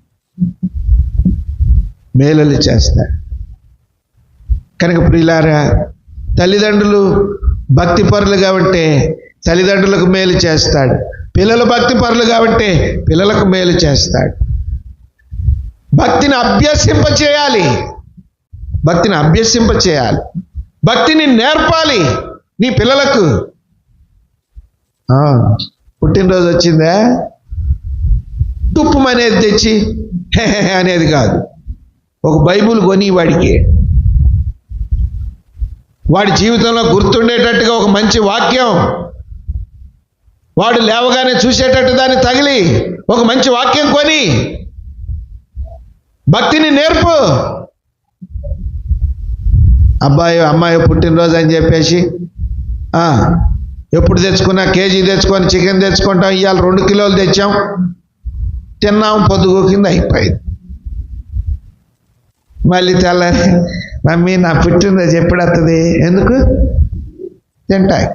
కనుక ప్రియులారా, తల్లిదండ్రులు భక్తిపరులుగా ఉంటే తల్లిదండ్రులకు మేలు చేస్తాడు. పిల్లలు భక్తిపరులుగా ఉంటే పిల్లలకు మేలు చేస్తాడు. భక్తిని అభ్యసింపచేయాలి. భక్తిని నేర్పాలి నీ పిల్లలకు. పుట్టినరోజు వచ్చిందా, తుప్పు అనేది తెచ్చి అనేది కాదు. ఒక బైబుల్ కొని వాడి జీవితంలో గుర్తుండేటట్టుగా ఒక మంచి వాక్యం, వాడు లేవగానే చూసేటట్టు దాన్ని తగిలి ఒక మంచి వాక్యం కొని భక్తిని నేర్పు. అమ్మాయి పుట్టినరోజు అని చెప్పేసి ఎప్పుడు తెచ్చుకున్నా కేజీ తెచ్చుకొని చికెన్ తెచ్చుకుంటాం. ఇవాళ 2 కిలోలు తెచ్చాం, తిన్నాం, పొద్దుగో కింద అయిపోయింది. మళ్ళీ తెల్లారి మమ్మీ నా పుట్టినరోజు ఎప్పుడు వస్తుంది? ఎందుకు? తింటాయి.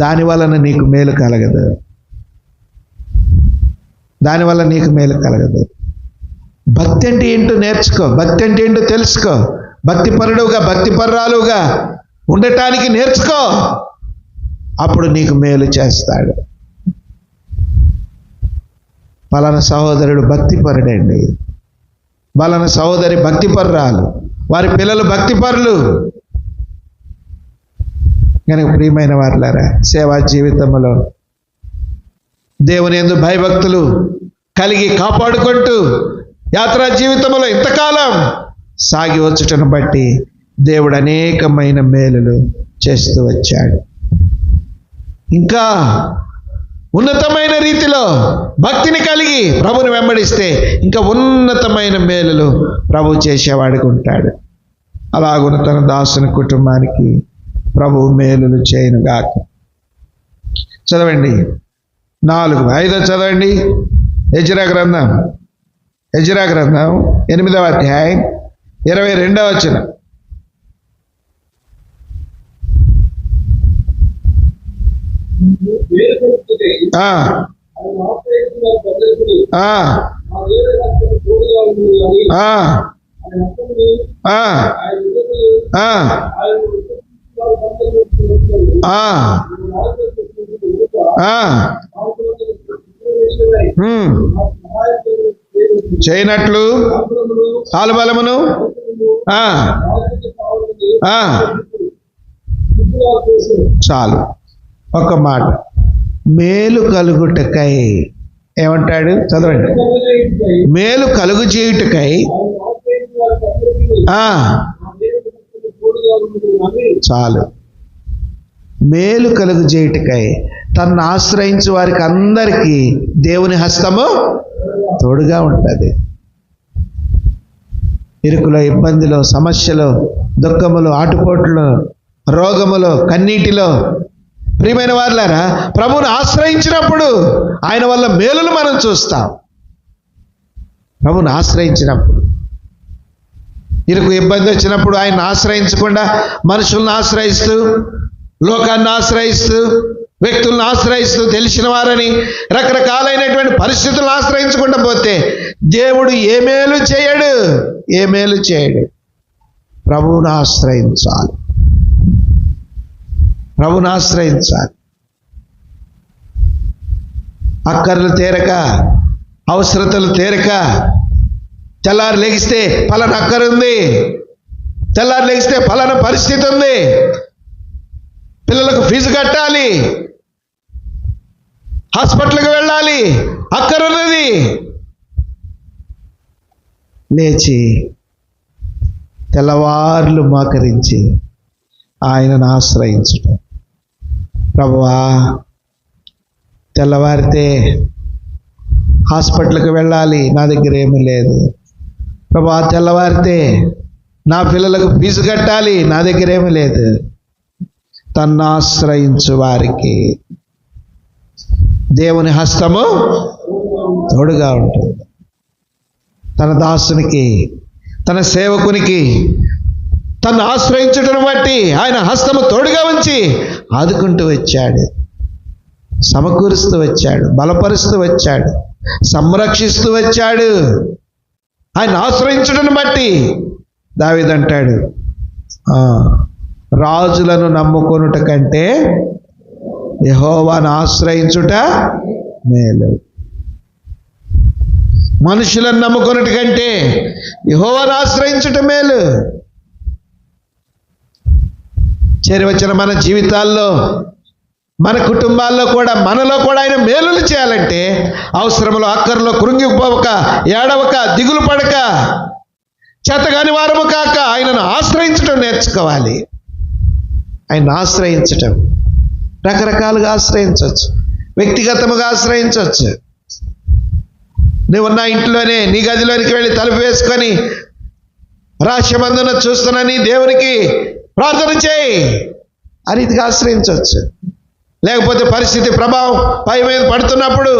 దాని వలన నీకు మేలు కలగదు. భక్తి అంటే ఏంటో నేర్చుకో. భక్తి అంటే ఏంటో తెలుసుకో. భక్తిపరుడుగా, భక్తిపరురాలుగా ఉండటానికి నేర్చుకో. అప్పుడు నీకు మేలు చేస్తాడు. పలానా సహోదరుడు భక్తిపరుడండి, పలానా సహోదరి భక్తిపరురాలు, వారి పిల్లలు భక్తిపరులు. కనుక ప్రియమైన వారులారా, సేవా జీవితంలో దేవుని యందు భయభక్తులు కలిగి కాపాడుకుంటూ యాత్రా జీవితంలో ఇంతకాలం సాగి వచ్చుటను బట్టి దేవుడు అనేకమైన మేలులు చేస్తూ వచ్చాడు. ఇంకా ఉన్నతమైన రీతిలో భక్తిని కలిగి ప్రభుని వెంబడిస్తే ఇంకా ఉన్నతమైన మేలులు ప్రభు చేసేవాడికి ఉంటాడు. అలాగున తన దాసుని కుటుంబానికి ప్రభు మేలులు చేయనుగాక. చదవండి 4, 5 చదవండి. ఎజ్రా గ్రంథం 8వ అధ్యాయం 22వ వచనం. చేయనట్లు ఆలుబలమును చాలు. ఒక మాట, మేలు కలుగుటకై ఏమంటాడు? చదవండి. మేలు కలుగు చేయుటకై చాలు. మేలు కలుగు చేయుటకై తనను ఆశ్రయించు వారికి అందరికీ దేవుని హస్తము తోడుగా ఉంటుంది. ఇరుకులో, ఇబ్బందిలో, సమస్యలో, దుఃఖములో, ఆటుపోటులో, రోగములో, కన్నీటిలో ప్రియమైన వారులారా, ప్రభువును ఆశ్రయించినప్పుడు ఆయన వల్ల మేలులు మనం చూస్తాం. ప్రభువును ఆశ్రయించినప్పుడు, ఇరుకు ఇబ్బంది వచ్చినప్పుడు ఆయన ఆశ్రయించకుండా మనుషులను ఆశ్రయిస్తూ, లోకాన్ని ఆశ్రయిస్తూ, వ్యక్తులను ఆశ్రయిస్తూ, తెలిసిన వారని రకరకాలైనటువంటి పరిస్థితులను ఆశ్రయించకుండా పోతే దేవుడు ఏ మేలు చేయడు. ప్రభువును ఆశ్రయించాలి. అక్కర్లు తీరక, అవసరతలు తీరక, తెల్లారు లెగిస్తే పలానా అక్కరుంది, తెల్లారు లెగిస్తే పలానా పరిస్థితి ఉంది, పిల్లలకు ఫీజు కట్టాలి, హాస్పిటల్కి వెళ్ళాలి, అక్కరున్నది, లేచి తెల్లవార్లు మోకరించి ఆయనను ఆశ్రయించటం. ప్రభువా, తెల్లవారితే హాస్పిటల్కి వెళ్ళాలి, నా దగ్గర ఏమీ లేదు. ప్రభువా, తెల్లవారితే నా పిల్లలకు ఫీజు కట్టాలి, నా దగ్గర ఏమీ లేదు. తన్ను ఆశ్రయించు వారికి దేవుని హస్తము తోడుగా ఉంటుంది. తన దాసునికి, తన సేవకునికి తను ఆశ్రయించడం బట్టి ఆయన హస్తము తోడుగా ఉంచి ఆదుకుంటూ వచ్చాడు, సమకూరుస్తూ వచ్చాడు, బలపరుస్తూ వచ్చాడు, సంరక్షిస్తూ వచ్చాడు. ఆయన ఆశ్రయించడం బట్టి దావీదు అంటాడు, రాజులను నమ్ముకొనుట కంటే యెహోవాను ఆశ్రయించుట మేలు. మనుషులను నమ్ముకొనుట కంటే యెహోవాను ఆశ్రయించుట మేలు. చేరివచ్చిన మన జీవితాల్లో, మన కుటుంబాల్లో కూడా, మనలో కూడా ఆయన మేలులు చేయాలంటే అవసరములో, అక్కర్లో కృంగిపోవక, ఏడవక, దిగులు పడక, చేతగాని వారము కాక ఆయనను ఆశ్రయించడం నేర్చుకోవాలి. ఆయన ఆశ్రయించటం రకరకాలుగా ఆశ్రయించవచ్చు. వ్యక్తిగతముగా ఆశ్రయించవచ్చు. నువ్వున్న ఇంట్లోనే నీ గదిలోనికి వెళ్ళి తలుపు వేసుకొని రహస్యమందున చూస్తున్నాని దేవునికి ప్రార్థన చేయి, ఆ రీతిగా ఆశ్రయించవచ్చు. లేకపోతే పరిస్థితి ప్రభావం పై మీద పడుతున్నప్పుడు,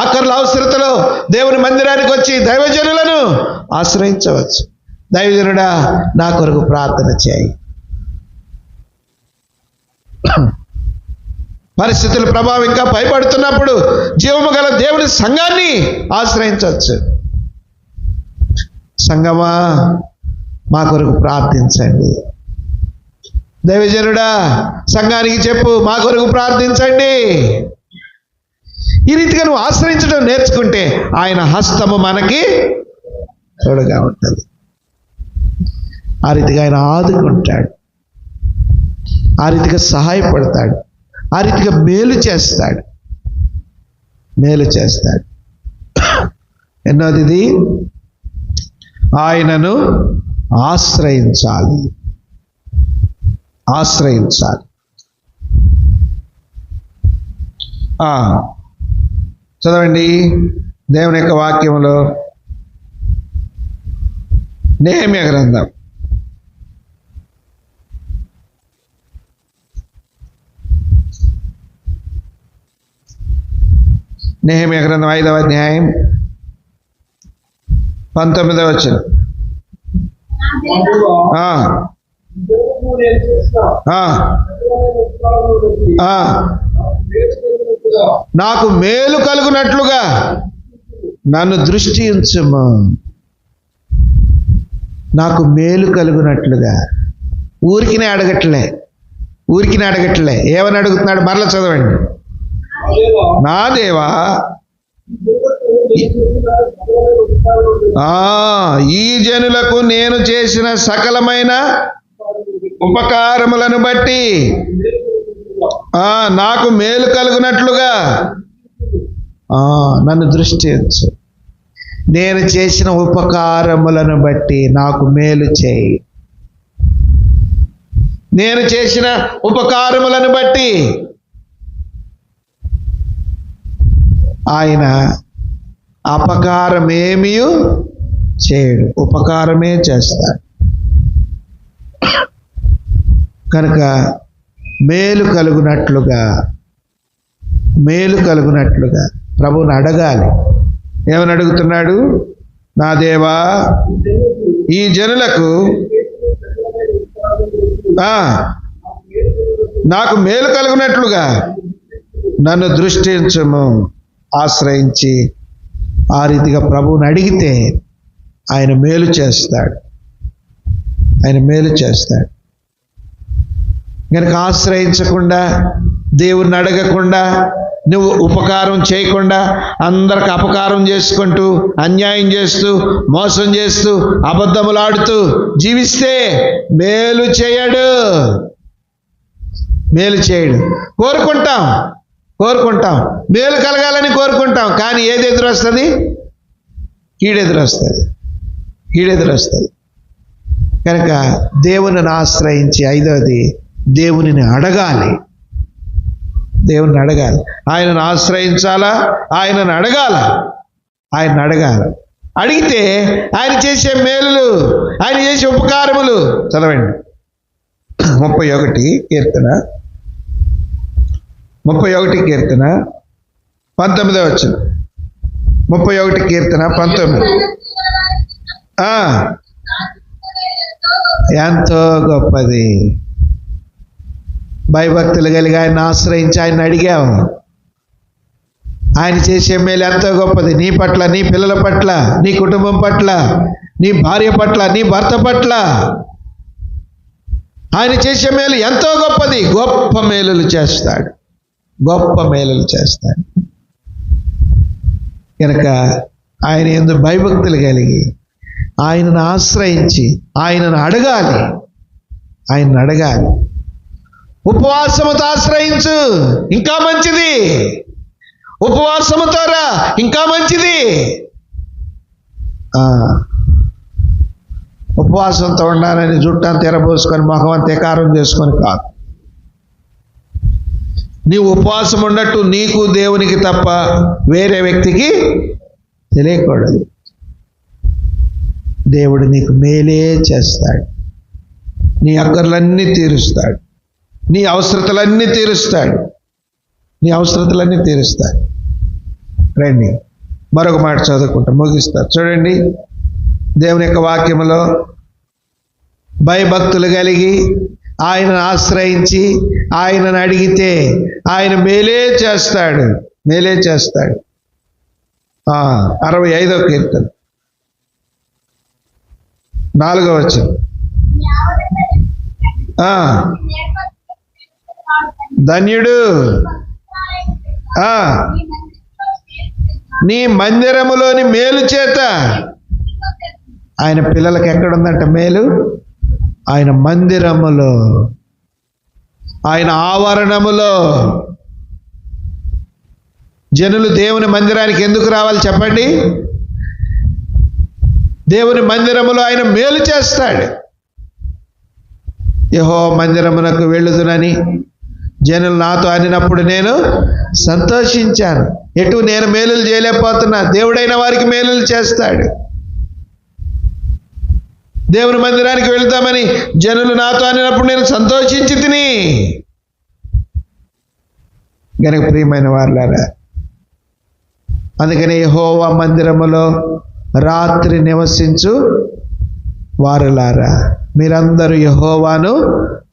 అక్కర్ల అవసరతలో దేవుని మందిరానికి వచ్చి దైవజనులను ఆశ్రయించవచ్చు. దైవజనుడా, నా కొరకు ప్రార్థన చేయి. పరిస్థితుల ప్రభావం ఇంకా పైపడుతున్నప్పుడు జీవము గల దేవుని సంఘాన్ని ఆశ్రయించవచ్చు. సంఘమా, మా కొరకు ప్రార్థించండి. దైవజనుడా, సంఘానికి చెప్పు, మా కొరకు ప్రార్థించండి. ఈ రీతిగా నువ్వు ఆశ్రయించడం నేర్చుకుంటే ఆయన హస్తము మనకి తోడుగా ఉంటుంది. ఆ రీతిగా ఆయన ఆదుకుంటాడు, ఆ రీతిగా సహాయపడతాడు, ఆ రీతిగా మేలు చేస్తాడు. ఎన్నోది ఇది? ఆయనను ఆశ్రయించాలి. ఆశ్రయించాలి. చదవండి దేవుని యొక్క వాక్యంలో నెహెమ్యా గ్రంథం 5వ అధ్యాయం 19వ వచనం. నాకు మేలు కలుగునట్లుగా నన్ను దృష్టి ఉంచుము. నాకు మేలు కలుగునట్లుగా. ఊరికినే అడగట్లే. ఏమని అడుగుతున్నాడు? మరలా చదవండి. నా దేవా, ఈ జనులకు నేను చేసిన సకలమైన ఉపకారములను బట్టి నాకు మేలు కలుగునట్లుగా నన్ను దృష్టి ఉంచు. నేను చేసిన ఉపకారములను బట్టి నాకు మేలు చేయి. నేను చేసిన ఉపకారములను బట్టి ఆయన అపకారమేమీ చేయడు, ఉపకారమే చేస్తాడు. కనుక మేలు కలుగునట్లుగా ప్రభువుని అడగాలి. ఏమని అడుగుతున్నాడు? నా దేవా, ఈ జనులకు నాకు మేలు కలుగునట్లుగా నన్ను దృష్టించము. ఆశ్రయించి ఆ రీతిగా ప్రభువుని అడిగితే ఆయన మేలు చేస్తాడు. కనుక ఆశ్రయించకుండా, దేవుణ్ణి అడగకుండా, నువ్వు ఉపకారం చేయకుండా, అందరికి అపకారం చేసుకుంటూ, అన్యాయం చేస్తూ, మోసం చేస్తూ, అబద్ధములాడుతూ జీవిస్తే మేలు చేయడు. కోరుకుంటాం, మేలు కలగాలని కోరుకుంటాం. కానీ ఏది ఎదురొస్తుంది? కీడెదురొస్తుంది. కనుక దేవునిని ఆశ్రయించి, 5వది దేవునిని అడగాలి. ఆయనను ఆశ్రయించాలా? ఆయనను అడగాల. అడిగితే ఆయన చేసే మేలులు, ఆయన చేసే ఉపకారములు చదవండి. 31 కీర్తన 19వ వచనం. 31 కీర్తన 19. ఎంతో గొప్పది. భయభక్తులు కలిగి ఆయన ఆశ్రయించి ఆయన అడిగావు. ఆయన చేసే మేలు ఎంతో గొప్పది. నీ పట్ల, నీ పిల్లల పట్ల, నీ కుటుంబం పట్ల, నీ భార్య పట్ల, నీ భర్త పట్ల ఆయన చేసే మేలు ఎంతో గొప్పది. గొప్ప మేలులు చేస్తాడు. కనుక ఆయన యందు భయభక్తులు కలిగి ఆయనను ఆశ్రయించి ఆయనను అడగాలి. ఉపవాసముతో ఆశ్రయించు, ఇంకా మంచిది. ఉపవాసముతో రా, ఇంకా మంచిది. ఉపవాసంతో ఉండాలని జుట్టంతా ఎరబోసుకొని ముఖం అంతా ఎకారం చేసుకొని కాదు. నీవు ఉపవాసం ఉన్నట్టు నీకు దేవునికి తప్ప వేరే వ్యక్తికి తెలియకూడదు. దేవుడు నీకు మేలే చేస్తాడు. నీ అక్కర్లన్నీ తీరుస్తాడు. నీ అవసరతలన్నీ తీరుస్తాడు. రండి మరొక మాట చదువుకుంటా ముగిస్తారు. చూడండి, దేవుని యొక్క వాక్యములో భయభక్తులు కలిగి ఆయనను ఆశ్రయించి ఆయనను అడిగితే ఆయన మేలే చేస్తాడు. 65వ కీర్తన 4వ వచనం. ధన్యుడు నీ మందిరములోని మేలు చేత. ఆయన పిల్లలకి ఎక్కడుందంట మేలు? ఆయన మందిరములో, ఆయన ఆవరణములో. జనులు దేవుని మందిరానికి ఎందుకు రావాలి చెప్పండి? దేవుని మందిరములో ఆయన మేలు చేస్తాడు. యెహోవా మందిరమునకు వెళ్ళుదునని జనులు నాతో అనినప్పుడు నేను సంతోషించాను. ఎటు నేను మేలులు చేయలేకపోతున్నా, దేవుడైన వారికి మేలులు చేస్తాడు. దేవుని మందిరానికి వెళ్తామని జనులు నాతో అనినప్పుడు నేను సంతోషించి తిని. గనుక ప్రియమైన వారులారా, అందుకని యెహోవా మందిరములో రాత్రి నివసించు వారులారా, మీరందరూ యెహోవాను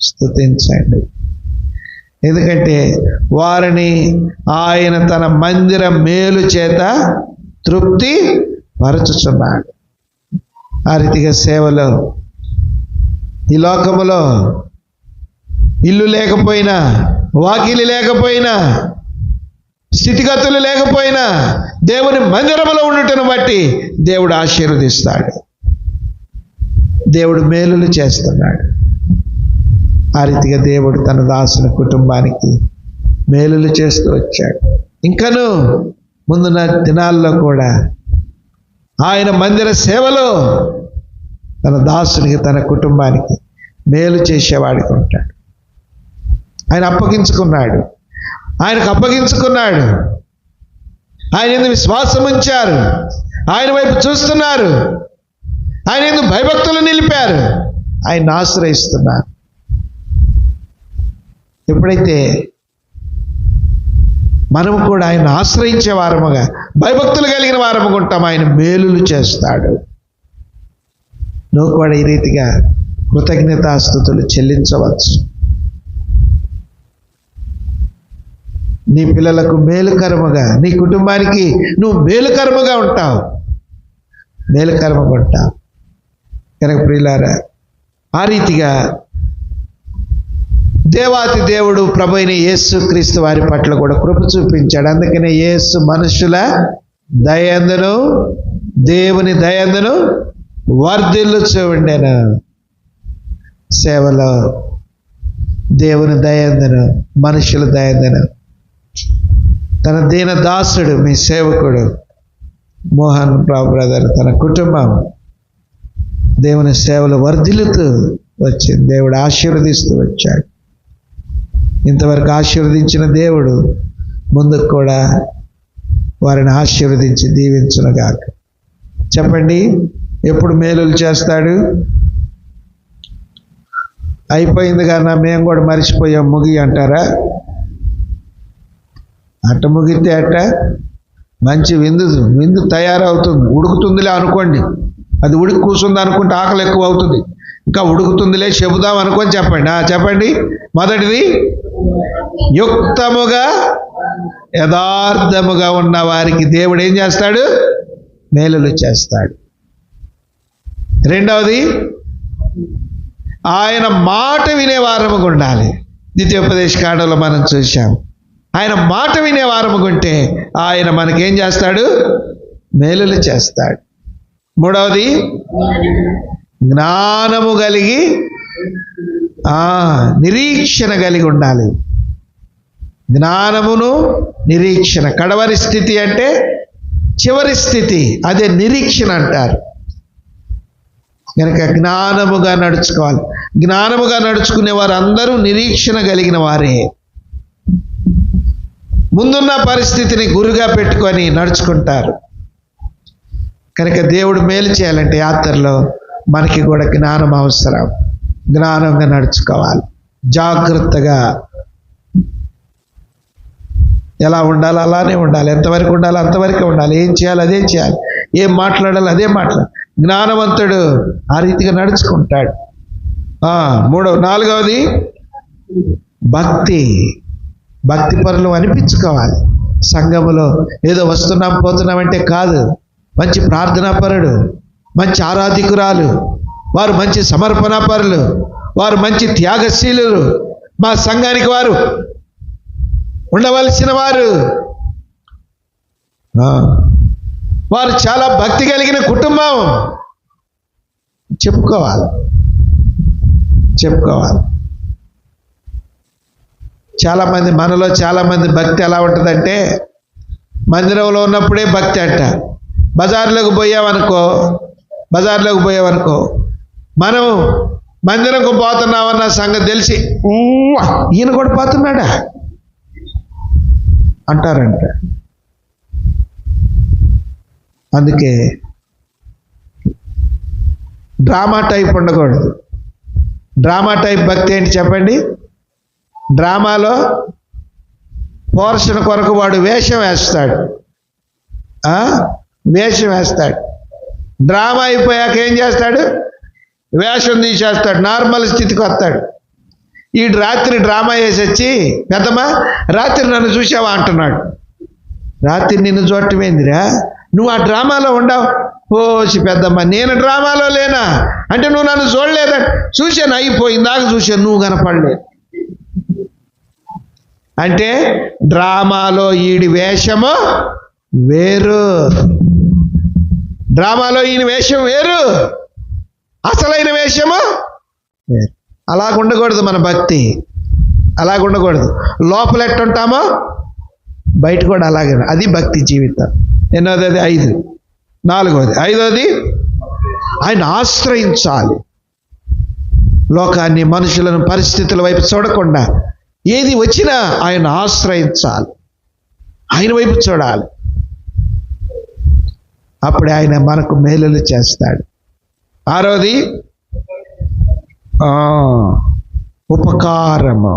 స్తుతించండి. ఎందుకంటే వారిని ఆయన తన మందిర మేలు చేత తృప్తి పరచుచున్నాడు. ఆ రీతిగా సేవలో ఈ లోకములో ఇల్లు లేకపోయినా, వాకిలి లేకపోయినా, స్థితిగతులు లేకపోయినా దేవుని మందిరములో ఉండుటను బట్టి దేవుడు ఆశీర్వదిస్తాడు. దేవుడు మేలులు చేస్తున్నాడు. ఆ రీతిగా దేవుడు తన దాసుని కుటుంబానికి మేలులు చేస్తూ వచ్చాడు. ఇంకను ముందున్న దినాల్లో కూడా ఆయన మందిర సేవలో తన దాసునికి, తన కుటుంబానికి మేలు చేసేవాడికి ఉంటాడు. ఆయన అప్పగించుకున్నాడు, ఆయనకు అప్పగించుకున్నాడు. ఆయన ఎందుకు విశ్వాసం ఉంచారు, ఆయన వైపు చూస్తున్నారు, ఆయన ఎందుకు భయభక్తులు నిలిపారు, ఆయన ఆశ్రయిస్తున్నారు. ఎప్పుడైతే మనము కూడా ఆయన ఆశ్రయించే వారముగా, భయభక్తులు కలిగిన వారముగా ఉంటాం, ఆయన మేలులు చేస్తాడు. నువ్వు కూడా ఈ రీతిగా కృతజ్ఞతాస్తుతులు చెల్లించవచ్చు. నీ పిల్లలకు మేలుకరముగా, నీ కుటుంబానికి నువ్వు మేలుకరముగా ఉంటావు, మేలుకరముగా ఉంటావు. కనుక ప్రియులారా, ఆ రీతిగా దేవాతి దేవుడు ప్రభు అయిన యేసు క్రీస్తు వారి పట్ల కూడా కృప చూపించాడు. అందుకనే యేసు మనుషుల దయందును దేవుని దయందును వర్ధిల్లుచూ ఉండెను. సేవలో దేవుని దయందును మనుషుల దయందును తన దీన దాసుడు, మీ సేవకుడు మోహన్ రావు బ్రదర్, తన కుటుంబం దేవుని సేవలు వర్ధిల్లుతూ వచ్చింది. దేవుడు ఆశీర్వదిస్తూ వచ్చాడు. ఇంతవరకు ఆశీర్వదించిన దేవుడు ముందుకు కూడా వారిని ఆశీర్వదించి దీవించునుగాక. చెప్పండి, ఎప్పుడు మేలులు చేస్తాడు? అయిపోయింది కానీ మేము కూడా మర్చిపోయాం ముగి అంటారా? అట్ట ముగితే అట్ట మంచి విందు తయారవుతుంది. ఉడుకుతుందిలే అనుకోండి, అది ఉడికి కూర్చుంది అనుకుంటే ఆకలి ఎక్కువ అవుతుంది. ఇంకా ఉడుకుతుందిలే చెబుదాం అనుకొని చెప్పండి. చెప్పండి. మొదటిది, యుక్తముగా యథార్థముగా ఉన్న వారికి దేవుడు ఏం చేస్తాడు? మేలులు చేస్తాడు. రెండవది, ఆయన మాట వినేవారముగా ఉండాలి. ద్వితీయోపదేశ కాండంలో మనం చూసాం. ఆయన మాట వినేవారముగా ఉంటే ఆయన మనకేం చేస్తాడు? మేలులు చేస్తాడు. మూడవది, జ్ఞానము కలిగి నిరీక్షణ కలిగి ఉండాలి. జ్ఞానమును నిరీక్షణ. కడవరి స్థితి అంటే చివరి స్థితి, అదే నిరీక్షణ అంటారు. కనుక జ్ఞానముగా నడుచుకోవాలి. జ్ఞానముగా నడుచుకునే వారు అందరూ నిరీక్షణ కలిగిన వారే. ముందున్న పరిస్థితిని గురుగా పెట్టుకొని నడుచుకుంటారు. కనుక దేవుడు మేలు చేయాలంటే యాత్రలో మనకి కూడా జ్ఞానం అవసరం. జ్ఞానంగా నడుచుకోవాలి. జాగ్రత్తగా ఎలా ఉండాలి అలానే ఉండాలి. ఎంతవరకు ఉండాలి అంతవరకే ఉండాలి. ఏం చేయాలి అదే చేయాలి. ఏం మాట్లాడాలి అదే మాట్లాడాలి. జ్ఞానవంతుడు ఆ రీతిగా నడుచుకుంటాడు. నాలుగవది, భక్తి పరులు అనిపించుకోవాలి. సంఘములో ఏదో వస్తున్నాం పోతున్నామంటే కాదు. మంచి ప్రార్థనా పరుడు, మంచి ఆరాధికురాలు, వారు మంచి సమర్పణ పరులు, వారు మంచి త్యాగశీలులు, మా సంఘానికి వారు ఉండవలసిన వారు, వారు చాలా భక్తి కలిగిన కుటుంబం చెప్పుకోవాలి. చాలామంది, మనలో చాలామంది భక్తి ఎలా ఉంటుందంటే, మందిరంలో ఉన్నప్పుడే భక్తి అంట, బజార్లోకి పోయామనుకో బజార్లోకి పోయావనుకో, మనం మందిరంకు పోతున్నామన్న సంగతి తెలిసి ఈయన కూడా పోతున్నాడా అంటారంట. అందుకే డ్రామా టైప్ ఉండకూడదు. డ్రామా టైప్ భక్తి ఏంటి చెప్పండి? డ్రామాలో పోర్షన్ కొరకు వాడు వేషం వేస్తాడు. వేషం వేస్తాడు. డ్రామా అయిపోయాక ఏం చేస్తాడు? వేషం తీసేస్తాడు, నార్మల్ స్థితికి వస్తాడు. ఈ రాత్రి డ్రామా వేసి వచ్చి, పెద్దమ్మా రాత్రి నన్ను చూసావా అంటున్నాడు. రాత్రి నిన్ను చూడటమేందిరా, నువ్వు ఆ డ్రామాలో ఉండవు. ఓసి పెద్దమ్మ, నేను డ్రామాలో లేనా అంటే నువ్వు నన్ను చూడలేదా? చూశాను, అయిపోయింది, దాకా చూశాను, నువ్వు కనపడలేదు. అంటే డ్రామాలో ఈడి వేషము వేరు, డ్రామాలో ఈయన వేషం వేరు, అసలైన వేషము వేరు. అలాగుండకూడదు మన భక్తి, అలాగుండకూడదు. లోపల ఎట్టుంటామో బయట కూడా అలాగే. అది భక్తి జీవితం. ఎన్నోది? అది 5. 4వది. 5వది ఆయన ఆశ్రయించాలి. లోకాన్ని, మనుషులను, పరిస్థితుల వైపు చూడకుండా ఏది వచ్చినా ఆయన ఆశ్రయించాలి, ఆయన వైపు చూడాలి. అప్పుడే ఆయన మనకు మేలులు చేస్తాడు. 6వది ఉపకారము.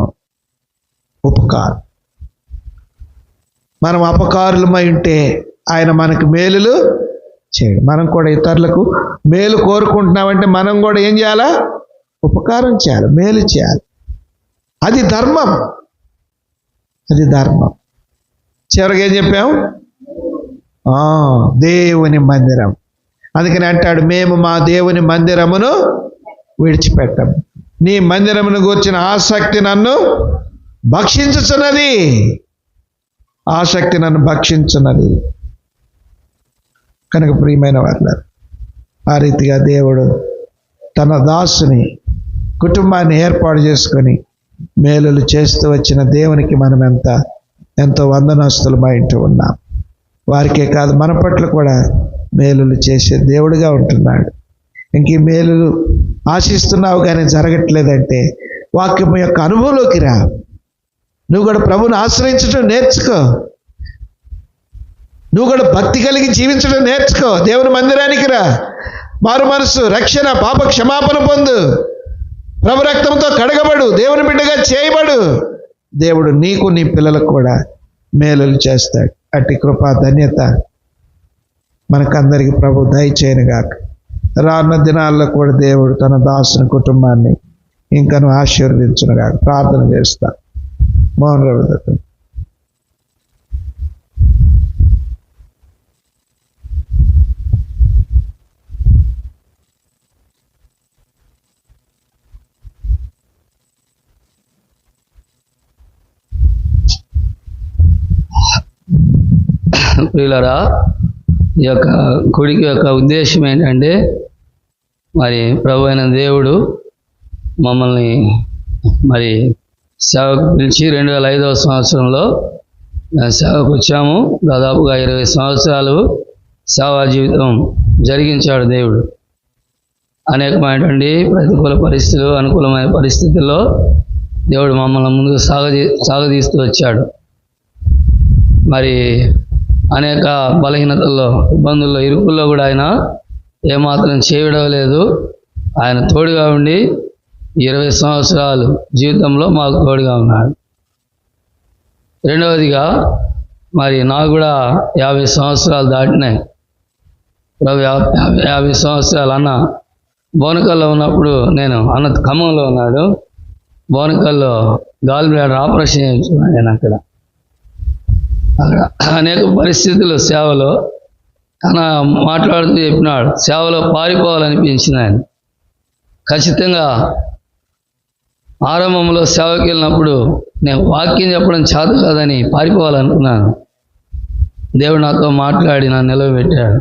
ఉపకారం. మనం అపకారులమై ఉంటే ఆయన మనకు మేలులు చేయడు. మనం కూడా ఇతరులకు మేలు కోరుకుంటున్నామంటే మనం కూడా ఏం చేయాలా? ఉపకారం చేయాలి, మేలు చేయాలి. అది ధర్మం, అది ధర్మం. చివరికి ఏం చెప్పాం? దేవుని మందిరం. అందుకని అంటాడు, మేము మా దేవుని మందిరమును విడిచిపెట్టాము. నీ మందిరమును గూర్చిన ఆసక్తి నన్ను భక్షించుచున్నది, ఆసక్తి నన్ను భక్షించున్నది. కనుక ప్రియమైన వారులారా, ఆ రీతిగా దేవుడు తన దాసుని, కుటుంబాన్ని ఏర్పాటు చేసుకొని మేలులు చేస్తూ వచ్చిన దేవునికి మనం ఎంతో వందనస్తులమై ఉన్నాం. వారికే కాదు, మన పట్ల కూడా మేలులు చేసే దేవుడిగా ఉంటున్నాడు. ఇంక ఈ మేలులు ఆశిస్తున్నావు కానీ జరగట్లేదంటే వాక్యం యొక్క అనుభవంలోకి రా. నువ్వు కూడా ప్రభువుని ఆశ్రయించడం నేర్చుకో. నువ్వు కూడా భక్తి కలిగి జీవించడం నేర్చుకో. దేవుని మందిరానికి రా, మారు మనసు, రక్షణ, పాప క్షమాపణ పొందు, ప్రభు రక్తంతో కడగబడు, దేవుని బిడ్డగా చేయబడు. దేవుడు నీకు, నీ పిల్లలకు కూడా మేలులు చేస్తాడు. అట్టి కృపా ధన్యత మనకందరికి ప్రభు దయచేయనుగాక. రానున్న దినాల్లో కూడా దేవుడు తన దాసుని కుటుంబాన్ని ఇంకను ఆశీర్వదించునుగాక. ప్రార్థన చేస్తా. మోహన్ రావు దత్త. ప్రియులారా, ఈ యొక్క గుడికి యొక్క ఉద్దేశం ఏంటంటే, మరి ప్రభు అయిన దేవుడు మమ్మల్ని మరి సేవకు పిలిచి 2005వ సంవత్సరంలో సేవకు వచ్చాము. దాదాపుగా 20 సంవత్సరాలు సేవా జీవితం జరిగించాడు దేవుడు. అనేకమైనటువంటి ప్రతికూల పరిస్థితులు, అనుకూలమైన పరిస్థితుల్లో దేవుడు మమ్మల్ని ముందుకు సాగదీస్తూ వచ్చాడు. మరి అనేక బలహీనతల్లో, ఇబ్బందుల్లో, ఇరుకుల్లో కూడా ఆయన ఏమాత్రం చేయడలేదు. ఆయన తోడుగా ఉండి 20 సంవత్సరాలు జీవితంలో మాకు తోడుగా ఉన్నాడు. రెండవదిగా మరి నాకు కూడా 50 సంవత్సరాలు దాటినాయి. 50 సంవత్సరాలు అన్న బోనకల్లో ఉన్నప్పుడు, అన్న ఖమ్మంలో ఉన్నాడు. బోనకల్లో గాల్ బ్లాడర్ ఆపరేషన్ చేయించుకున్నాను నేను అక్కడ అనేక పరిస్థితులు సేవలో తన మాట్లాడుతూ చెప్పినాడు, సేవలో పారిపోవాలనిపించింది ఆయన. ఖచ్చితంగా ఆరంభంలో సేవకి వెళ్ళినప్పుడు నేను వాక్యం చెప్పడం చేత కాదని పారిపోవాలనుకున్నాను. దేవుడు నాతో మాట్లాడి నన్ను నిలవబెట్టాడు.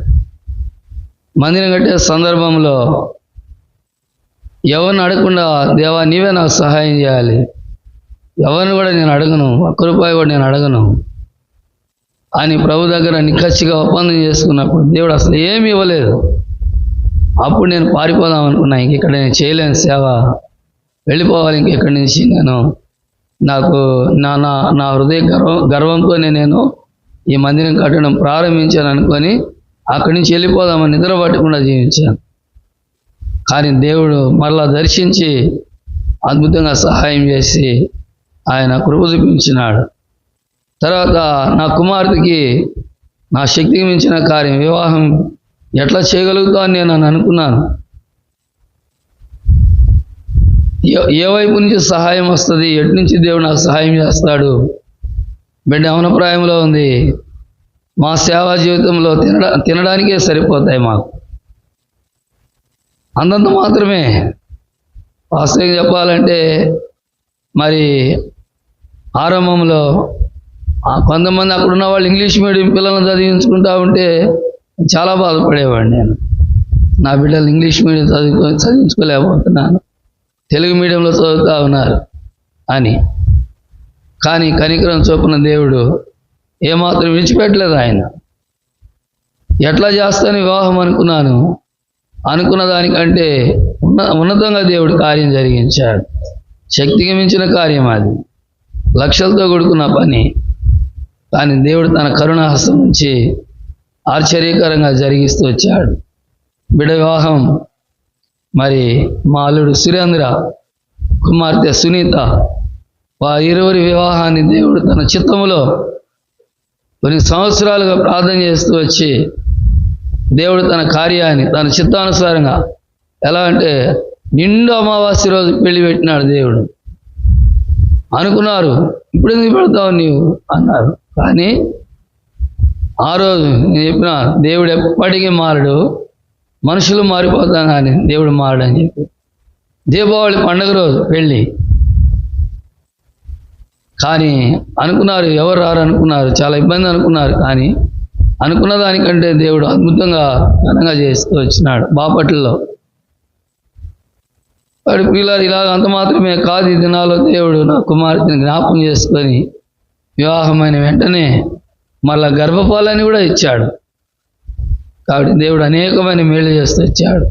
మందిరం కట్టే సందర్భంలో ఎవరిని అడగకుండా, దేవా నీవే నాకు సహాయం చేయాలి, ఎవరిని కూడా నేను అడగను, ₹1 కూడా నేను అడగను అని ప్రభు దగ్గర నిక్కచ్చిగా ఒప్పందం చేసుకున్నప్పుడు దేవుడు అసలు ఏమి ఇవ్వలేదు. అప్పుడు నేను పారిపోదాం అనుకున్నా, ఇంక ఇక్కడ నేను చేయలేను సేవ, వెళ్ళిపోవాలి ఇంకెక్కడి నుంచి. నాకు నా హృదయ గర్వంతోనే నేను ఈ మందిరం కట్టడం ప్రారంభించాను అనుకొని అక్కడి నుంచి వెళ్ళిపోదామని నిద్ర పట్టకుండా జీవించాను. కానీ దేవుడు మరలా దర్శించి అద్భుతంగా సహాయం చేసి ఆయన కృప చూపించినాడు. తర్వాత నా కుమార్తెకి నా శక్తికి మించిన కార్యం, వివాహం ఎట్లా చేయగలుగుతాను నేను అని అనుకున్నాను. ఏ వైపు నుంచి సహాయం వస్తుంది, ఎటు నుంచి దేవుడు నాకు సహాయం చేస్తాడు? బిడ్డ అవనప్రాయంలో ఉంది. మా సేవా జీవితంలో తినడానికే సరిపోతాయి మాకు, అంతంత మాత్రమే. వాస్తవంగా చెప్పాలంటే మరి ఆరంభంలో కొంతమంది అక్కడున్న వాళ్ళు ఇంగ్లీష్ మీడియం పిల్లలను చదివించుకుంటా ఉంటే చాలా బాధపడేవాడిని నేను. నా బిడ్డలు ఇంగ్లీష్ మీడియం చదివించుకోలేకపోతున్నాను, తెలుగు మీడియంలో చదువుతూ ఉన్నారు అని. కానీ కనికరం చొప్పున దేవుడు ఏమాత్రం విడిచిపెట్టలేదు. ఆయన ఎట్లా చేస్తాను వివాహం అనుకున్నాను, అనుకున్న దానికంటే ఉన్నతంగా దేవుడు కార్యం జరిగించాడు. శక్తికి మించిన కార్యం అది, లక్షలతో కూడుకున్న పని. కానీ దేవుడు తన కరుణాహస్తం నుంచి ఆశ్చర్యకరంగా జరిగిస్తూ వచ్చాడు. బిడ్డ వివాహం మరి మా అల్లుడు సురేంద్ర, కుమార్తె సునీత, వారి ఇరువురి వివాహాన్ని దేవుడు తన చిత్తములో కొన్ని సంవత్సరాలుగా ప్రార్థన చేస్తూ వచ్చి దేవుడు తన కార్యాన్ని తన చిత్తానుసారంగా, ఎలా అంటే నిండు అమావాస్య రోజు పెళ్లి పెట్టినాడు దేవుడు. అనుకున్నారు ఇప్పుడు ఎందుకు పెడతావు నీవు అన్నారు. కానీ ఆ రోజు నేను చెప్పిన దేవుడు ఎప్పటికీ మారడు, మనుషులు మారిపోతాం కానీ దేవుడు మారడని చెప్పి. దీపావళి పండుగ రోజు పెళ్ళి. కానీ అనుకున్నారు ఎవరు రారు అనుకున్నారు, చాలా ఇబ్బంది అనుకున్నారు. కానీ అనుకున్న దానికంటే దేవుడు అద్భుతంగా ఘనంగా చేస్తూ వచ్చినాడు బాపట్లలో. వాడి పిల్లలు ఇలాగ అంత మాత్రమే కాదు, ఈ దినాల్లో దేవుడు నా కుమార్తెని జ్ఞాపకం చేసుకొని వివాహమైన వెంటనే మళ్ళా గర్భఫలాన్ని కూడా ఇచ్చాడు. కాబట్టి దేవుడు అనేకమైన మేలు చేస్తూ వచ్చాడు.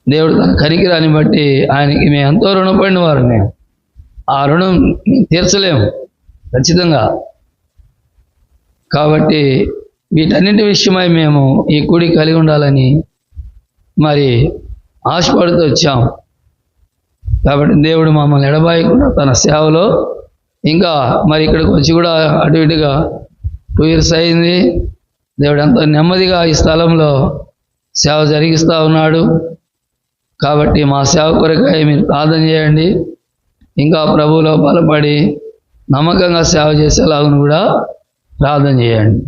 దేవుడు తన కనికిరాన్ని బట్టి ఆయనకి మేము ఎంతో రుణపడిన వారు. మేము ఆ రుణం తీర్చలేము ఖచ్చితంగా. కాబట్టి వీటన్నింటి విషయమై మేము ఈ కూడి కలిగి ఉండాలని మరి ఆశపడుతూ వచ్చాం. కాబట్టి దేవుడు మమ్మల్ని ఎడబాయకుండా తన సేవలో ఇంకా మరి ఇక్కడికి వచ్చి కూడా అటు ఇటుగా 2 years అయింది. దేవుడు ఎంతో నెమ్మదిగా ఈ స్థలంలో సేవ జరిగిస్తూ ఉన్నాడు. కాబట్టి మా సేవ కొరకై మీరు ప్రార్థన చేయండి. ఇంకా ప్రభువులో బలపడి నమ్మకంగా సేవ చేసేలాగా కూడా ప్రార్థన చేయండి.